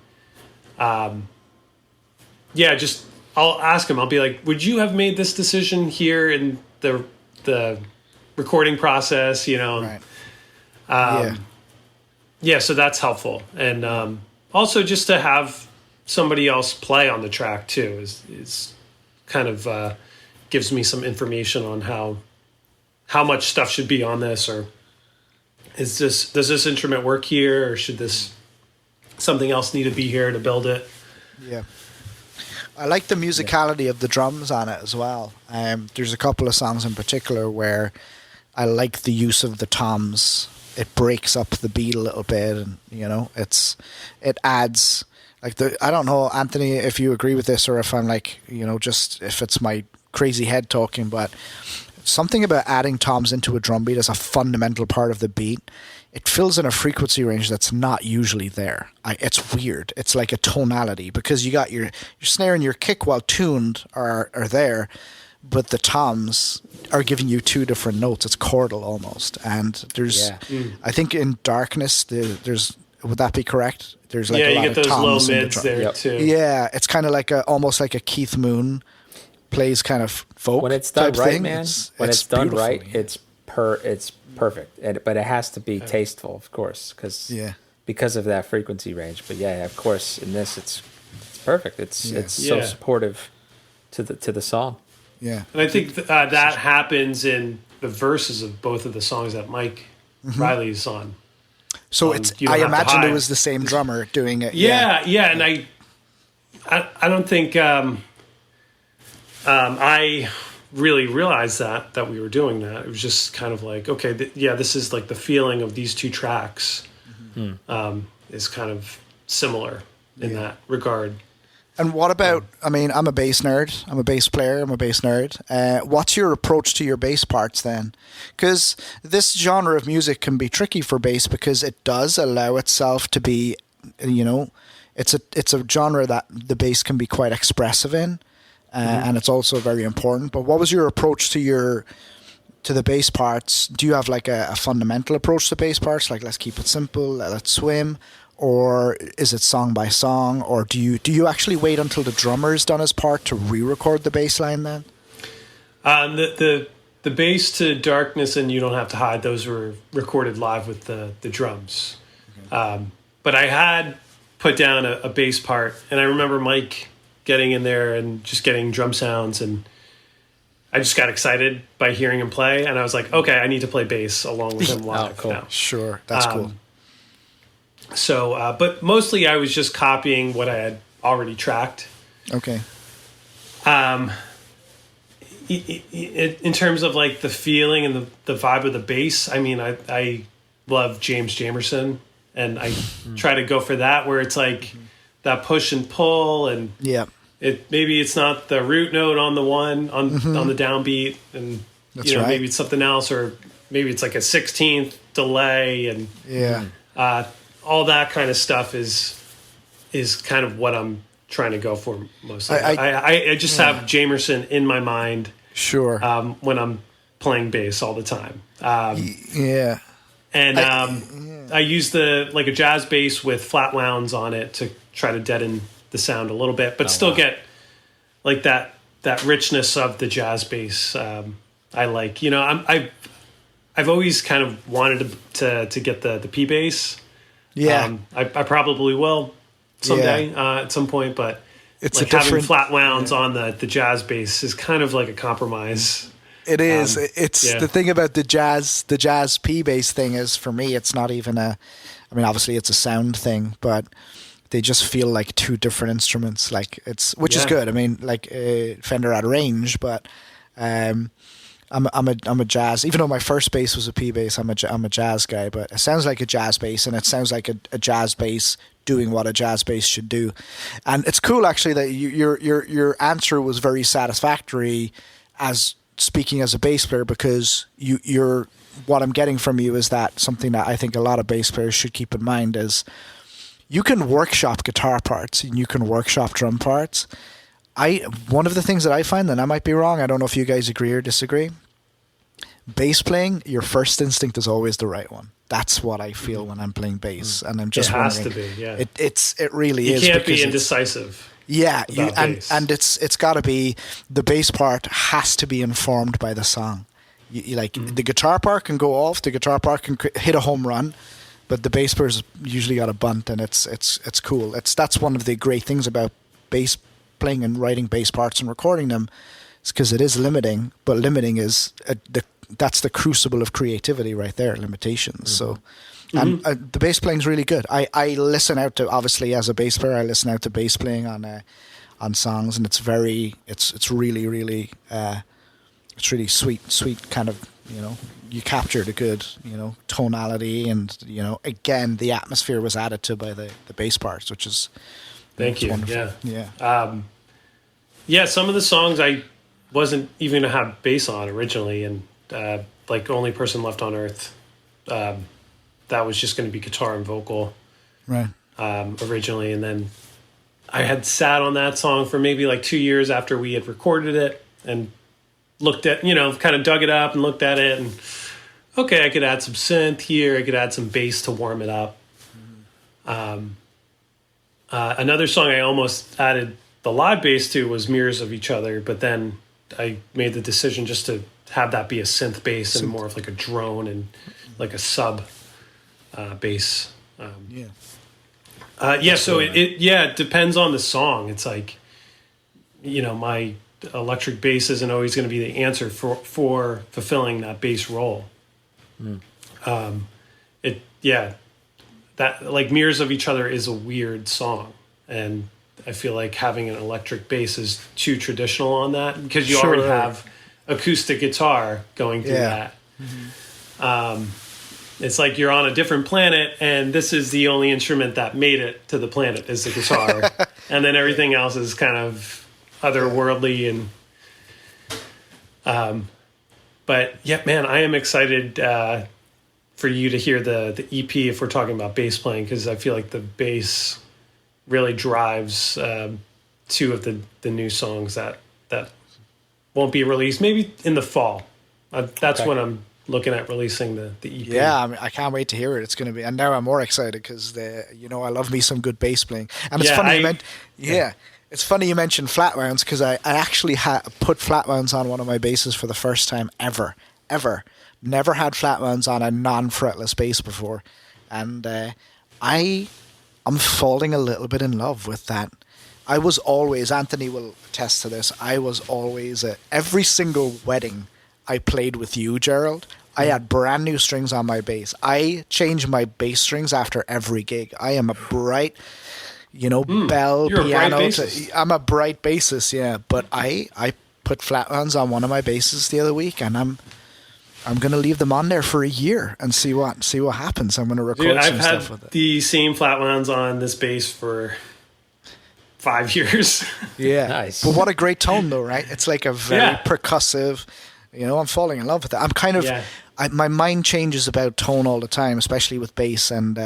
I'll ask him. I'll be like, "Would you have made this decision here in the recording process?" You know, Right. So that's helpful, and also just to have somebody else play on the track too is kind of gives me some information on how much stuff should be on this, or does this instrument work here, or should something else need to be here to build it? Yeah. I like the musicality of the drums on it as well. There's a couple of songs in particular where I like the use of the toms. It breaks up the beat a little bit, and you know, it adds like I don't know, Anthony, if you agree with this, or if I'm like, you know, just if it's my crazy head talking, but something about adding toms into a drum beat as a fundamental part of the beat, it fills in a frequency range that's not usually there. It's weird. It's like a tonality, because you got your snare and your kick, while tuned, are there, but the toms are giving you two different notes. It's chordal almost. And there's, I think in Darkness, there's, would that be correct? There's like a lot you get of those low toms in the mids drum. there too. Yeah, it's kind of like almost like a Keith Moon plays kind of folk. When it's done type right, thing. man. When it's done right, yeah. it's perfect. But it has to be tasteful, of course, because of that frequency range. But yeah, of course, in this, it's perfect. It's so supportive to the song. Yeah, and I think that happens in the verses of both of the songs that Mike Riley's on. So I imagine it was the same drummer doing it. Yeah, and I don't think I really realized that we were doing that. It was just kind of like, okay, this is like the feeling of these two tracks is kind of similar in that regard. And what about, I mean, I'm a bass nerd. I'm a bass player. I'm a bass nerd. What's your approach to your bass parts then? Because this genre of music can be tricky for bass, because it does allow itself to be, you know, it's a genre that the bass can be quite expressive in, and it's also very important. But what was your approach to the bass parts? Do you have like a fundamental approach to bass parts, like let's keep it simple, let's swim? Or is it song by song? Or do you actually wait until the drummer's done his part to re-record the bass line then? The bass to Darkness and You Don't Have to Hide, those were recorded live with the drums. Okay. But I had put down a bass part, and I remember Mike getting in there and just getting drum sounds, and I just got excited by hearing him play, and I was like, okay, I need to play bass along with him live cool. now. Sure, that's cool. So, but mostly I was just copying what I had already tracked. Okay. In terms of like the feeling and the vibe of the bass, I mean, I love James Jamerson, and I try to go for that, where it's like that push and pull, and maybe it's not the root note on the one on the downbeat, and that's right. Maybe it's something else, or maybe it's like a 16th delay, and all that kind of stuff is kind of what I'm trying to go for mostly. I just have Jamerson in my mind. Sure. When I'm playing bass all the time. And I used a jazz bass with flat wounds on it to try to deaden the sound a little bit, but still get like that richness of the jazz bass. I like, I've always kind of wanted to get the P bass. Yeah. I probably will someday at some point, but it's like having flat wounds on the jazz bass is kind of like a compromise. It is. It's the thing about the jazz P bass thing is, for me, it's not even obviously it's a sound thing, but they just feel like two different instruments. Like which is good. I mean, like Fender out of range, but I'm a jazz. Even though my first bass was a P bass, I'm a jazz guy. But it sounds like a jazz bass, and it sounds like a jazz bass doing what a jazz bass should do. And it's cool actually that your answer was very satisfactory as speaking as a bass player, because you're what I'm getting from you is that something that I think a lot of bass players should keep in mind is you can workshop guitar parts and you can workshop drum parts. One of the things that I find, and I might be wrong, I don't know if you guys agree or disagree, bass playing, your first instinct is always the right one. That's what I feel when I'm playing bass, and I'm just wondering. It has to be, yeah. It really is. You can't be indecisive. Yeah, and it's got to be, the bass part has to be informed by the song. The guitar part can go off, the guitar part can hit a home run, but the bass player's usually got a bunt, and it's cool. That's one of the great things about bass playing and writing bass parts and recording them, is because it is limiting, but limiting is that's the crucible of creativity right there, limitations. So. And the bass playing is really good. I listen out to, obviously as a bass player, I listen out to bass playing on songs, and it's really sweet kind of, you captured a good, tonality, and, again, the atmosphere was added to by the bass parts, which is wonderful. Yeah, some of the songs I wasn't even going to have bass on originally, and like Only Person Left on Earth, that was just going to be guitar and vocal, right? Originally, and then I had sat on that song for maybe like 2 years after we had recorded it, and looked at, kind of dug it up and looked at it, and okay, I could add some synth here, I could add some bass to warm it up. Another song I almost added the live bass to was Mirrors of Each Other, but then I made the decision just to have that be a synth bass and more of like a drone and like a sub bass. So it depends on the song. It's like, my electric bass isn't always going to be the answer for fulfilling that bass role. That like Mirrors of Each Other is a weird song, and I feel like having an electric bass is too traditional on that, because you already have acoustic guitar going through that. It's like you're on a different planet, and this is the only instrument that made it to the planet is the guitar. And then everything else is kind of otherworldly. And but yeah, man, I am excited for you to hear the EP if we're talking about bass playing, because I feel like the bass really drives two of the new songs that won't be released, maybe in the fall. That's when I'm looking at releasing the EP. Yeah, I can't wait to hear it. It's going to be, and now I'm more excited because I love me some good bass playing. And it's funny it's funny you mentioned flat wounds, because I actually put flat wounds on one of my basses for the first time ever. Never had flat wounds on a non-fretless bass before, and I'm falling a little bit in love with that. I was always, Anthony will attest to this, I was always every single wedding I played with you, Gerald, I had brand new strings on my bass. I change my bass strings after every gig. I am a bright, bell, piano. I'm a bright bassist, yeah. But I put flat wounds on one of my basses the other week, and I'm going to leave them on there for a year and see what happens. I'm going to record some stuff with it. I've had the same flat wounds on this bass for 5 years. Yeah, nice. But what a great tone, though, right? It's like a very percussive. I'm falling in love with it. I'm kind of, my mind changes about tone all the time, especially with bass, and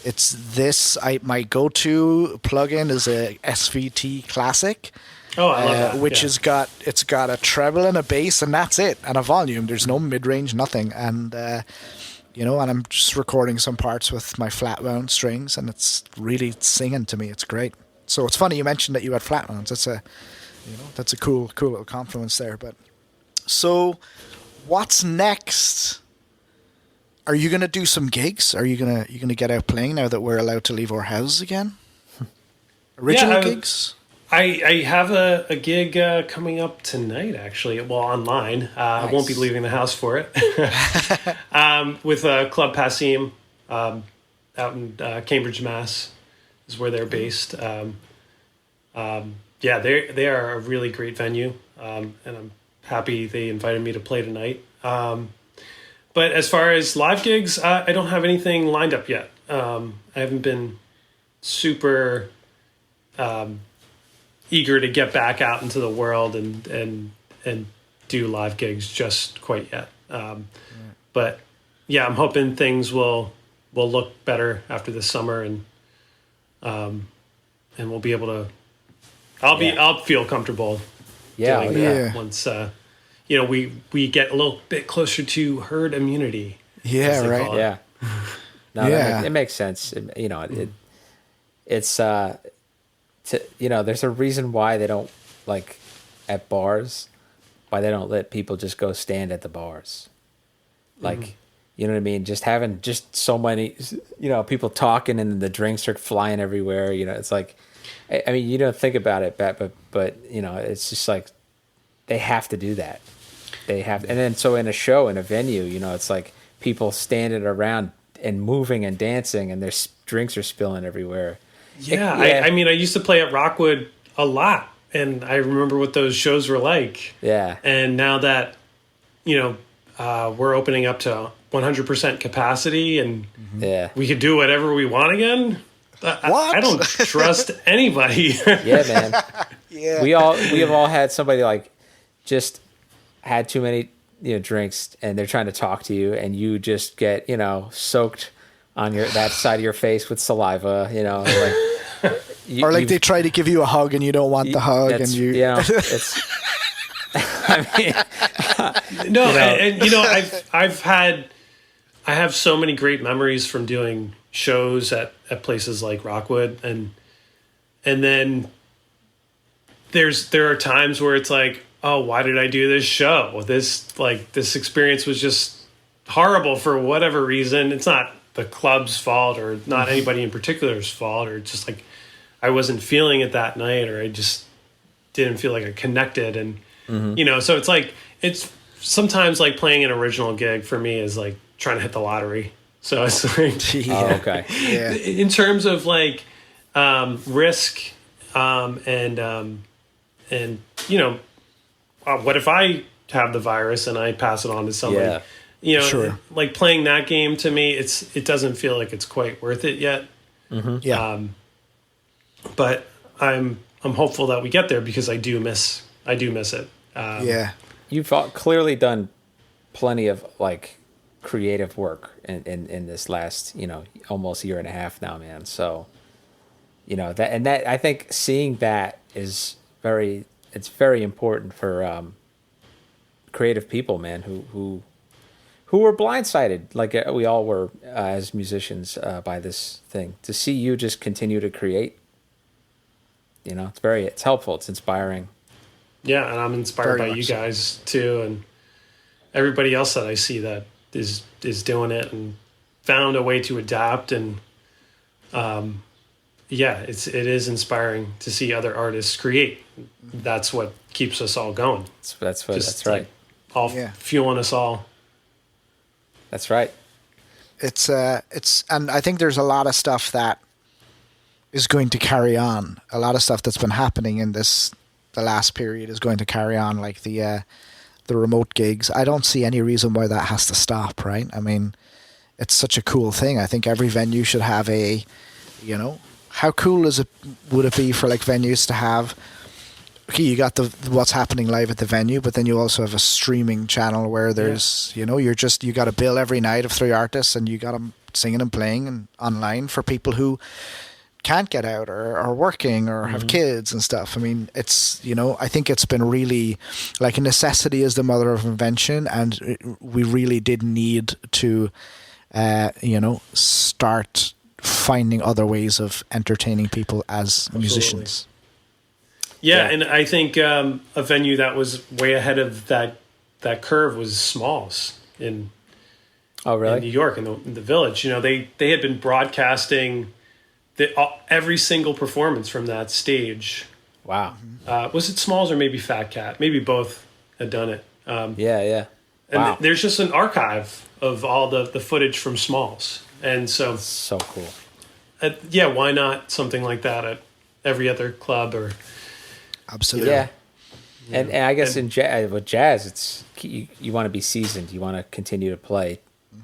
it's this. My go-to plugin is a SVT Classic. Oh, I love that. Which has got a treble and a bass, and that's it, and a volume. There's no mid-range, nothing, and you know, and I'm just recording some parts with my flat wound strings, and it's really singing to me. It's great. So it's funny you mentioned that you had flat wounds. That's a cool little confluence there. But so, what's next? Are you gonna do some gigs? Are you gonna get out playing now that we're allowed to leave our houses again? Original gigs? I have a gig coming up tonight, actually. Well, online. Nice. I won't be leaving the house for it. With Club Passim out in Cambridge, Mass. Is where they're based. Yeah, they are a really great venue, and I'm happy they invited me to play tonight. But as far as live gigs, I don't have anything lined up yet. I haven't been super eager to get back out into the world and do live gigs just quite yet. But yeah, I'm hoping things will look better after the summer, and we'll be able to. I'll feel comfortable doing that once we get a little bit closer to herd immunity. Yeah, right. Yeah. No, it makes sense. It's there's a reason why they don't, like, at bars, why they don't let people just go stand at the bars. Like, you know what I mean? Just having just so many, people talking and the drinks are flying everywhere. It's like, I mean, you don't think about it, but it's just like they have to do that. They have, and then so in a show, in a venue, it's like people standing around and moving and dancing, and their drinks are spilling everywhere. Yeah, I mean, I used to play at Rockwood a lot, and I remember what those shows were like. Yeah. And now that, we're opening up to 100% capacity, and we could do whatever we want again. I don't trust anybody. Yeah, man. Yeah. We have all had somebody, like, just had too many, drinks, and they're trying to talk to you, and you just get, soaked on that side of your face with saliva, they try to give you a hug and you don't want the hug, and you. It's. I mean, no, I have so many great memories from doing shows at places like Rockwood, and then there are times where it's like, oh, why did I do this show? This experience was just horrible for whatever reason. It's not the club's fault, or not anybody in particular's fault, or just like I wasn't feeling it that night, or I just didn't feel like I connected. And so it's like, it's sometimes like playing an original gig for me is like trying to hit the lottery. So it's like, okay. Yeah. In terms of like risk, and what if I have the virus and I pass it on to somebody? Yeah. Sure. Like playing that game, to me, it doesn't feel like it's quite worth it yet. Yeah. But I'm hopeful that we get there, because I do miss it. You've clearly done plenty of, like, creative work in this last, almost year and a half now, man. So, that I think seeing that is very important for creative people, man, who were blindsided, like we all were as musicians, by this thing. To see you just continue to create, it's helpful, it's inspiring. Yeah, and I'm inspired by you guys too, and everybody else that I see that is doing it and found a way to adapt, and it is inspiring to see other artists create. That's what keeps us all going. That's right. Fueling us all. That's right. It's and I think there's a lot of stuff that is going to carry on. A lot of stuff that's been happening in the last period is going to carry on, like the remote gigs. I don't see any reason why that has to stop, right? I mean, it's such a cool thing. I think every venue should have how cool would it be for, like, venues to have, okay, you got what's happening live at the venue, but then you also have a streaming channel where there's, you got a bill every night of 3 artists, and you got them singing and playing and online for people who can't get out or are working or have kids and stuff. I mean, it's, I think it's been really, like, necessity is the mother of invention, and we really did need to start finding other ways of entertaining people as musicians. Yeah, and I think a venue that was way ahead of that curve was Smalls in New York, in the Village. They had been broadcasting every single performance from that stage. Wow. Was it Smalls or maybe Fat Cat? Maybe both had done it. Yeah. And Wow. there's just an archive of all the footage from Smalls. And so... So cool. Why not something like that at every other club or... Absolutely. Yeah. And I guess with jazz, it's you want to be seasoned. You want to continue to play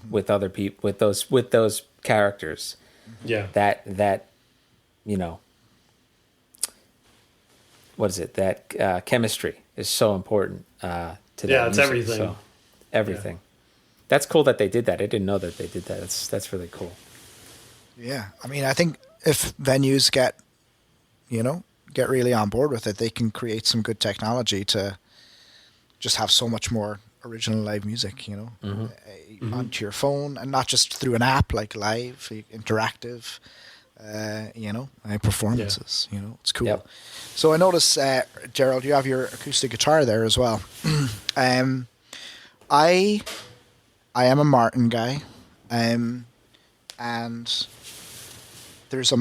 with other people, with those characters. Yeah. That what is it? That chemistry is so important to that. Yeah, it's music, everything. So, everything. Yeah. That's cool that they did that. I didn't know that they did that. That's really cool. Yeah, I mean, I think if venues get really on board with it, they can create some good technology to just have so much more original live music, onto your phone, and not just through an app, like live, interactive, performances. Yeah. It's cool. Yep. So I noticed, Gerald, you have your acoustic guitar there as well. I am a Martin guy, and there's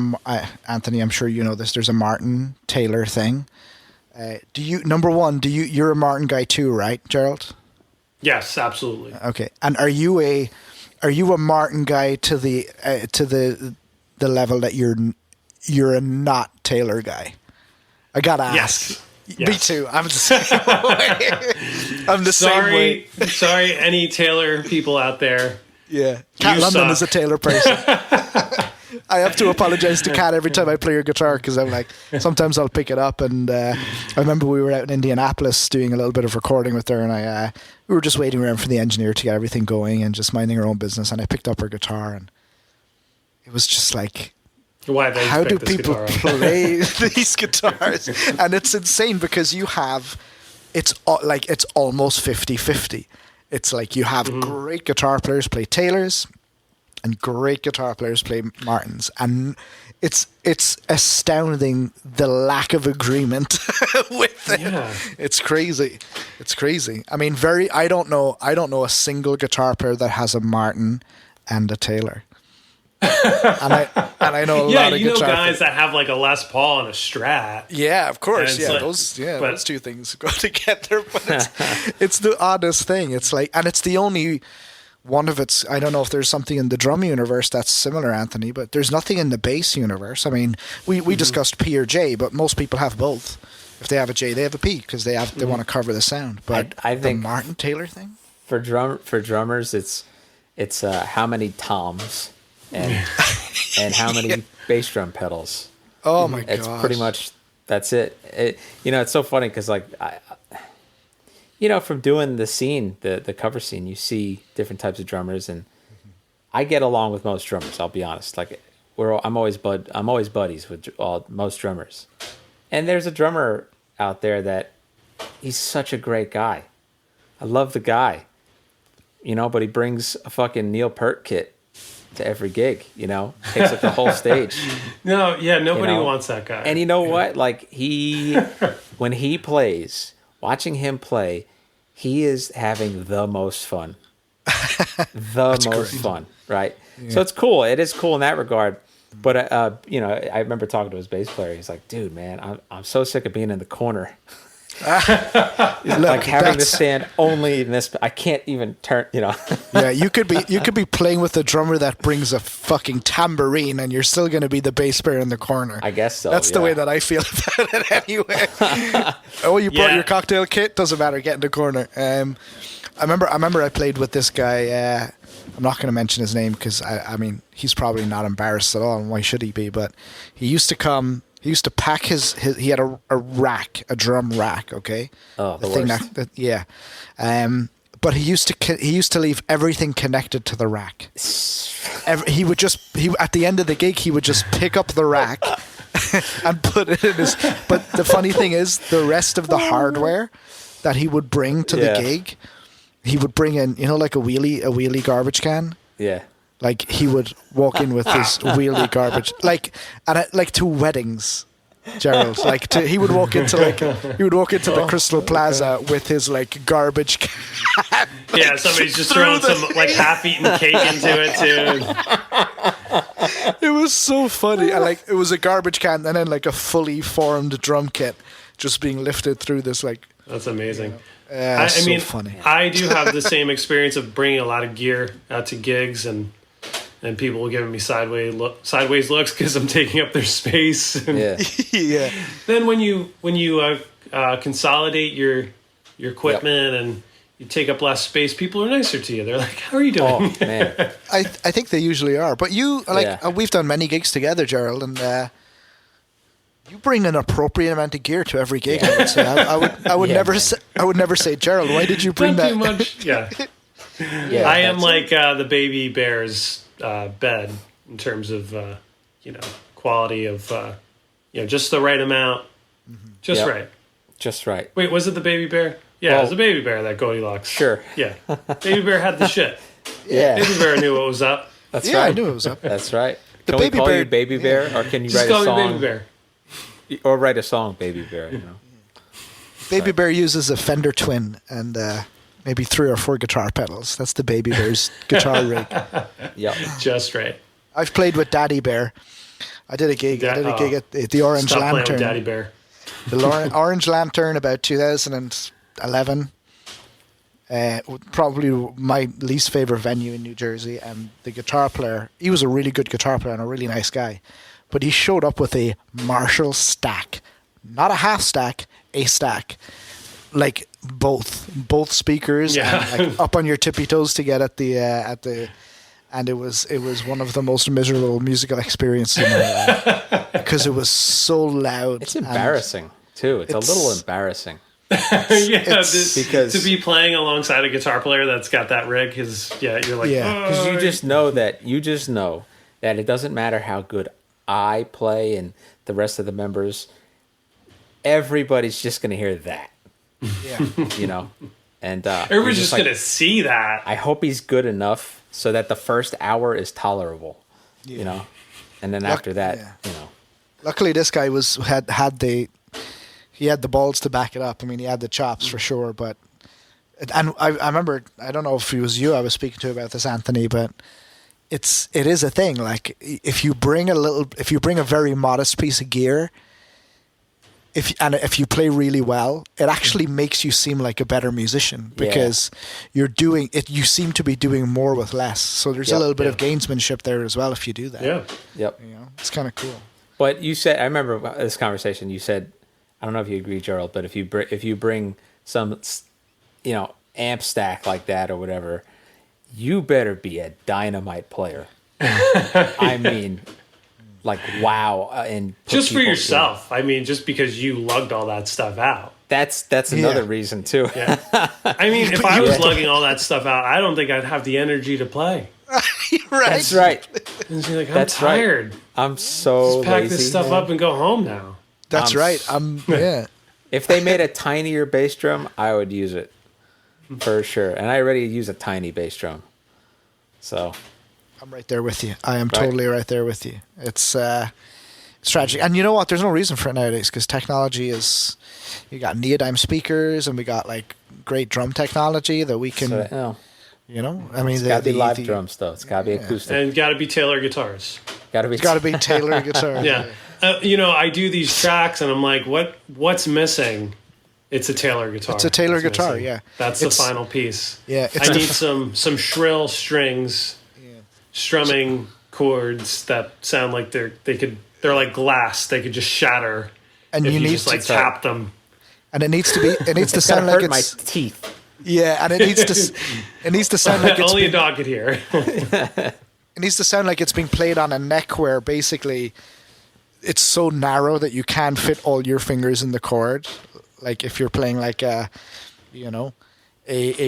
Anthony, I'm sure you know this. There's a Martin Taylor thing. You're a Martin guy too, right, Gerald? Yes, absolutely. Okay. And are you a Martin guy to the level that you're a not Taylor guy? I gotta ask. Yes. Me too. I'm the same way. I'm the same way. Sorry, any Taylor people out there. Yeah. Cat London suck. is a Taylor person. I have to apologize to Kat every time I play her guitar, because I'm like, sometimes I'll pick it up, and I remember we were out in Indianapolis doing a little bit of recording with her, and we were just waiting around for the engineer to get everything going and just minding our own business, and I picked up her guitar, and it was just like, how do people play these guitars? And it's insane, because it's almost 50-50. It's like you have great guitar players play Taylors, and great guitar players play Martins, and it's astounding the lack of agreement with them. Yeah. It's crazy. I mean, I don't know a single guitar player that has a Martin and a Taylor. and I know a lot of guitar guys that have like a Les Paul and a Strat. Yeah, of course. Yeah, like, those two things go together. But it's the oddest thing. It's like, and it's the only one of its. I don't know if there's something in the drum universe that's similar, Anthony, but there's nothing in the bass universe. I mean, we discussed P or J, but most people have both. If they have a J, they have a P, because they want to cover the sound. But I think the Martin Taylor thing for drummers, it's how many toms and how many bass drum pedals. Oh my god! It's pretty much that's it. It's so funny because like from doing the scene, the cover scene, you see different types of drummers, and I get along with most drummers. I'll be honest. Like I'm always buddies with most drummers, and there's a drummer out there that he's such a great guy. I love the guy, but he brings a fucking Neil Peart kit to every gig, takes up the whole stage. No, yeah, nobody wants that guy. And you know what? Like when he plays, watching him play, he is having the most fun. Fun, right? Yeah. So it's cool. It is cool in that regard. But I remember talking to his bass player. He's like, "Dude, man, I'm so sick of being in the corner." Like having to stand only in this. I can't even turn. Yeah, you could be playing with a drummer that brings a fucking tambourine, and you're still going to be the bass player in the corner. I guess so. That's the way that I feel about it anyway. You brought your cocktail kit. Doesn't matter. Get in the corner. I remember I played with this guy. I'm not going to mention his name because I mean he's probably not embarrassed at all, and why should he be? But he used to come. He used to pack his he had a drum rack, okay? Oh, the worst. But he used to leave everything connected to the rack. He at the end of the gig, he would just pick up the rack and put it in his. But the funny thing is, the rest of the hardware that he would bring to the gig, he would bring in, like a wheelie garbage can. Yeah. Like he would walk in with his wheelie garbage, like to weddings. Gerald, he would walk into the Crystal Plaza with his like garbage can. Yeah, somebody's just throwing some like half-eaten cake into it too. It was so funny. It was a garbage can and then like a fully formed drum kit just being lifted through this like. That's amazing. I mean, funny. I do have the same experience of bringing a lot of gear out to gigs and people will give me sideways looks because I'm taking up their space. And yeah. Then when you consolidate your equipment and you take up less space, people are nicer to you. They're like, "How are you doing?" Oh man, I think they usually are. But we've done many gigs together, Gerald, and you bring an appropriate amount of gear to every gig. I would say. I would never say, Gerald, why did you bring Not that? too much. Yeah. yeah. I am like the baby bear's bed in terms of quality of just the right amount, right. Just right. Wait, was it the baby bear? Yeah, it was the baby bear, that Goldilocks. Sure. Yeah, baby bear had the shit. Yeah. Baby bear knew what was up. That's yeah, right. I knew it was up. That's right. The Can baby we call bear, you Baby Bear, or can you Just write a call song? me baby bear. Or write a song, Baby Bear. Baby Bear uses a Fender Twin and maybe 3 or 4 guitar pedals. That's the Baby Bear's guitar rig. Yeah. Just right. I've played with Daddy Bear. I did a gig at the Orange Stop playing Lantern. with Daddy Bear. The Orange Lantern, about 2011. Probably my least favorite venue in New Jersey. And the guitar player, he was a really good guitar player and a really nice guy. But he showed up with a Marshall stack. Not a half stack, a stack. Like both speakers, and like up on your tippy toes to get at the and it was one of the most miserable musical experiences in my life because it was so loud. It's embarrassing too. It's a little embarrassing. Because to be playing alongside a guitar player that's got that rig is you're like because you just know that it doesn't matter how good I play and the rest of the members, everybody's just going to hear that. Yeah. And everybody's just going to see that. I hope he's good enough so that the first hour is tolerable, and then after that, Luckily, this guy had the balls to back it up. I mean, he had the chops for sure. But I remember, I don't know if it was you I was speaking to about this, Anthony, but it is a thing. Like if you bring a very modest piece of gear. If you play really well, it actually makes you seem like a better musician because you're doing it. You seem to be doing more with less. So there's a little bit of gamesmanship there as well if you do that. Yeah. Yep. It's kind of cool. But you said, I remember this conversation. You said, I don't know if you agree, Gerald, but if you bring some, amp stack like that or whatever, you better be a dynamite player. I mean. Like wow, and just for yourself. I mean, just because you lugged all that stuff out. That's another reason too. Yeah. I mean, if I was lugging all that stuff out, I don't think I'd have the energy to play. Right. That's right. And be like, I'm tired. Right. I'm so just pack lazy, this stuff up and go home now. That's right. If they made a tinier bass drum, I would use it for sure. And I already use a tiny bass drum, so. I'm right there with you. I am totally right there with you. It's tragic. And you know what? There's no reason for it nowadays because technology is... You got neodyme speakers and we got like great drum technology that we can... I mean... It's got to be live drums though. It's got to be acoustic. And got to be Taylor guitars. It's got to be Taylor guitars. Yeah. I do these tracks and I'm like, what's missing? It's a Taylor guitar. It's a Taylor guitar, yeah. That's the final piece. Yeah. I need some shrill strings... strumming chords that sound like they're like glass. They could just shatter, and if you need need just like tap them. And it needs to sound like it's my teeth. Yeah, and it needs to sound like it's only a dog could hear. It needs to sound like it's being played on a neck where basically it's so narrow that you can't fit all your fingers in the chord. Like if you're playing like a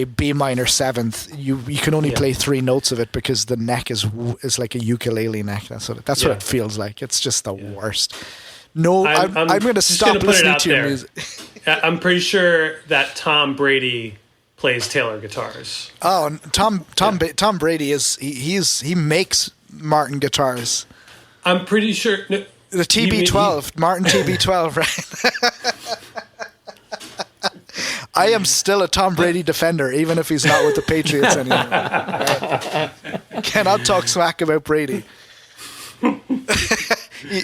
B minor seventh, you can only play 3 notes of it because the neck is like a ukulele neck. That's what it feels like. It's just the worst. No, I'm going to stop listening to your music. I'm pretty sure that Tom Brady plays Taylor guitars. Oh, and Tom Brady he makes Martin guitars. I'm pretty sure The TB12, Martin TB12, right? I am still a Tom Brady defender, even if he's not with the Patriots anymore. Right? Cannot talk smack about Brady.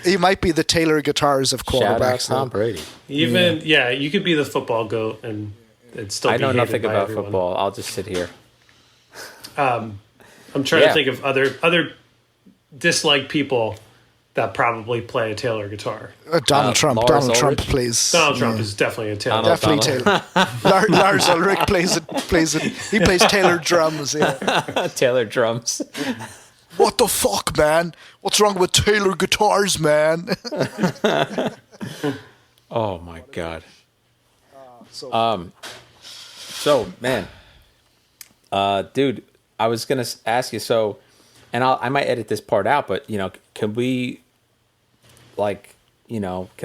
he might be the Taylor guitars of quarterbacks. Shout out Tom Brady. Even you could be the football goat and still. I be know hated nothing by about everyone. football. I'll just sit here. I'm trying to think of other disliked people that probably play a Taylor guitar. Donald Trump. Lars Donald Trump Ulrich? plays. Donald Trump is definitely a Taylor. Definitely Taylor. Lars Ulrich plays it. He plays Taylor drums. Yeah. Taylor drums. What the fuck, man? What's wrong with Taylor guitars, man? Oh my god. So man, dude, I was gonna ask you. So, and I might edit this part out, but can we, can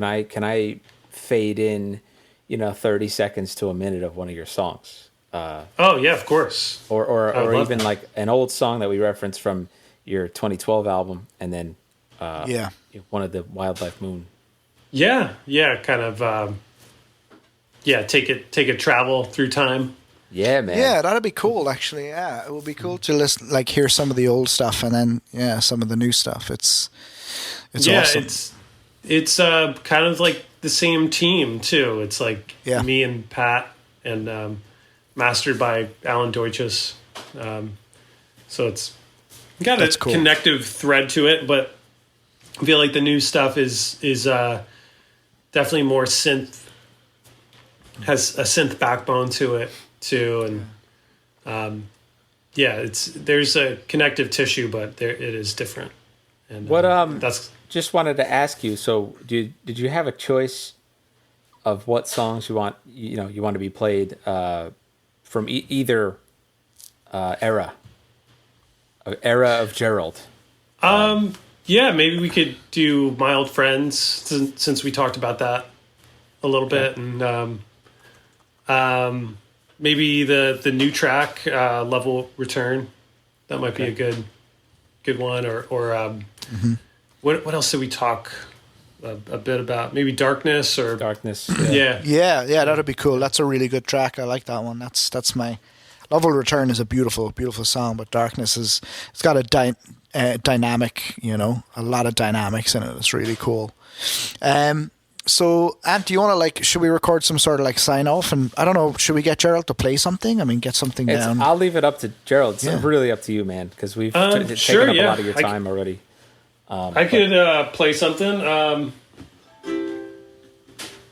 I fade in, 30 seconds to a minute of one of your songs? Oh yeah, of course. Or even that. Like an old song that we referenced from your 2012 album, and then one of the Wildlife Moon. Yeah, kind of. Take it travel through time. Yeah, man. Yeah, that'd be cool. Actually, yeah, it would be cool to listen, hear some of the old stuff, and then some of the new stuff. It's awesome. It's kind of like the same team too. It's like me and Pat, and mastered by Alan Deutsches. So it's got a connective thread to it, but I feel like the new stuff is definitely more synth, has a synth backbone to it too, and there's a connective tissue, but it is different. And that's just wanted to ask you. So, did you have a choice of what songs you want to be played from either era of Gerald? Maybe we could do My Old Friends since we talked about that a little bit, and maybe the new track, Level Return. That might be a good one. Or what else did we talk a bit about? Maybe Darkness. Yeah, that'd be cool. That's a really good track. I like that one. That's my Level Return is a beautiful, beautiful song, but Darkness it's got a dynamic, a lot of dynamics in it. It's really cool. So, Ant, do you want to should we record some sort of sign off? And I don't know, should we get Gerald to play something? I mean, get something down. I'll leave it up to Gerald. It's really up to you, man, because we've taken up a lot of your time already. I could play something.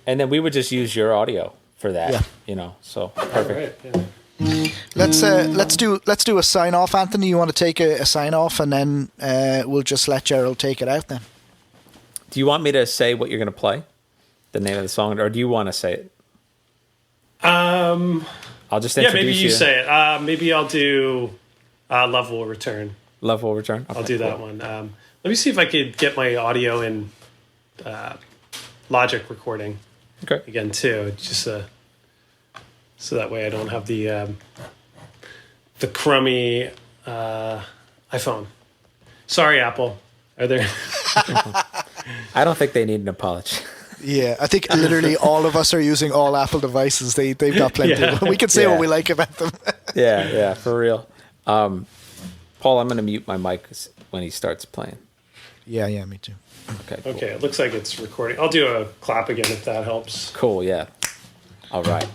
And then we would just use your audio for that. Yeah. So perfect. Right, yeah. Let's do a sign off, Anthony. You want to take a sign off, and then we'll just let Gerald take it out then. Do you want me to say what you're going to play? The name of the song, or do you want to say it? I'll just introduce maybe you you. say it. Maybe I'll do Love Will Return. Love Will Return? Okay, I'll do that one. Let me see if I could get my audio in Logic recording again, too. Just so that way I don't have the crummy iPhone. Sorry, Apple. Are there... I don't think they need an apology. Yeah, I think literally all of us are using all Apple devices. They've got plenty. We can say what we like about them. yeah, for real. Paul, I'm going to mute my mic when he starts playing. Yeah, me too. Okay, cool. Okay, it looks like it's recording. I'll do a clap again if that helps. Cool, yeah. All right.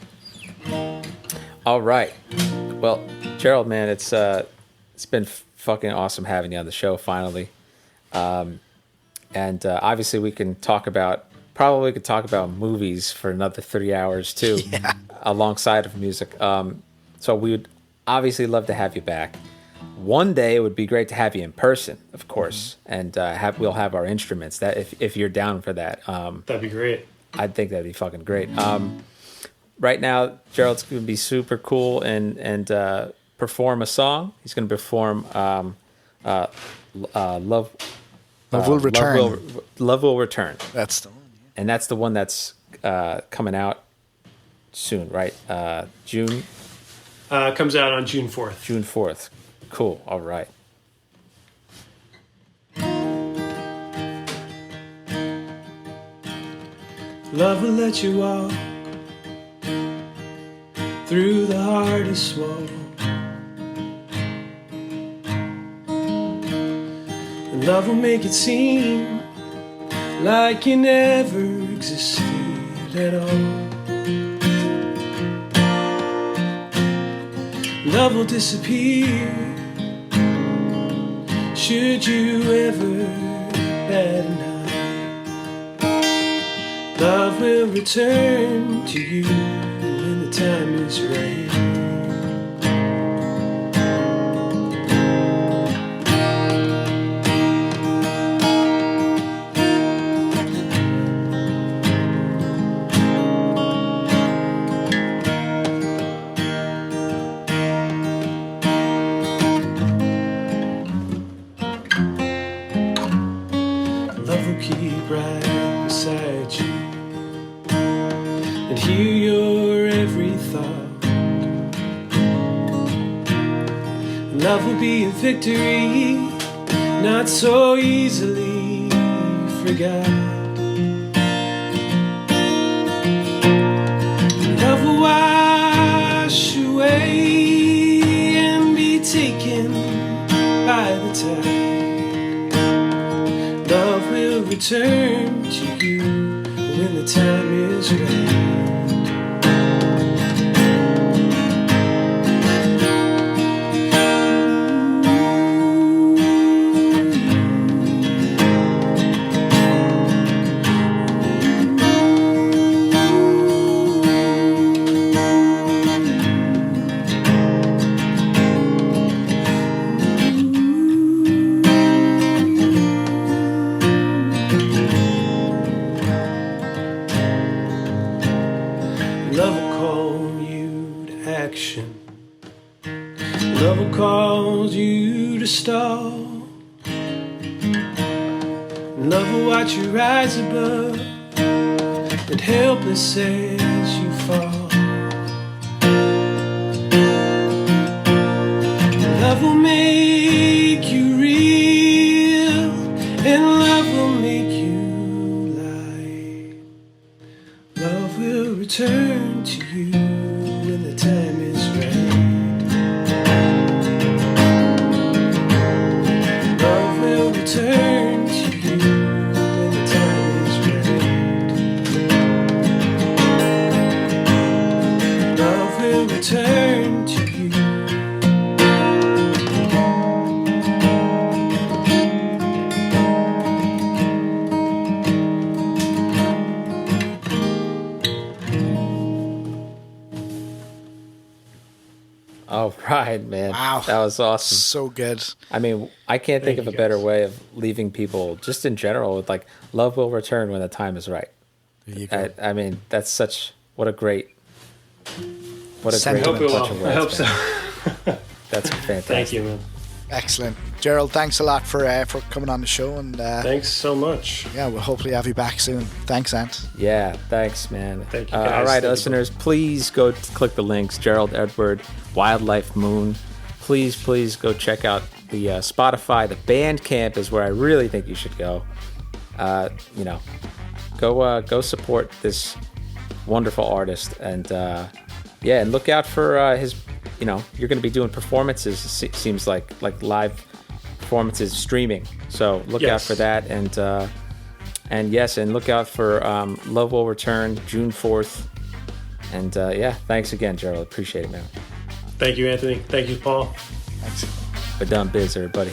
Well, Gerald, man, it's been fucking awesome having you on the show finally. And obviously we could talk about movies for another 3 hours too, alongside of music. So we would obviously love to have you back. One day it would be great to have you in person, of course, and we'll have our instruments. That if you're down for that, that'd be great. I think that'd be fucking great. Right now, Gerald's going to be super cool and perform a song. He's going to perform Love Will Return. Love Will Return. That's the one. Yeah. And that's the one that's coming out soon, right? June. Comes out on June 4th. June 4th. Cool. All right. Love will let you walk through the hardest wall. And love will make it seem like you never existed at all. Love will disappear should you ever bad enough. Love will return to you when the time is right. Love will keep right beside you and hear your every thought. Love will be a victory, not so easily forgot. Love will wash away and be taken by the tide. Love will return to you when the time is right. Love will call you to action. Love will cause you to stall. Love will watch you rise above and helpless as you fall. Love will make you real and love will make you light. Love will return to you when the time is right. Love will return to you when the time is right. Love will return to you. All right, man. Wow. That was awesome. So good. I mean, I can't think Thank of a you, better guys. way of leaving people, just in general, with like, love will return when the time is right. There you go. I mean, that's such, what a great Sentiment. I hope it bunch of will. I words, hope man. so. That's fantastic. Thank you, man. Excellent. Gerald, thanks a lot for coming on the show. And Thanks so much. yeah, we'll hopefully have you back soon. Thanks, Ant. Yeah, thanks, man. Thank you, All guys. right, Thank you. listeners, please go click the links. Gerald Edward, Wildlife Moon. Please go check out the Spotify. The bandcamp is where I really think you should go. Go support this wonderful artist, and and look out for his. You're going to be doing performances. Seems like live performances, streaming. So look out Yes. for that, and look out for Love Will Return, June 4th. And thanks again, Gerald. Appreciate it, man. Thank you, Anthony. Thank you, Paul. Thanks. But done biz, everybody.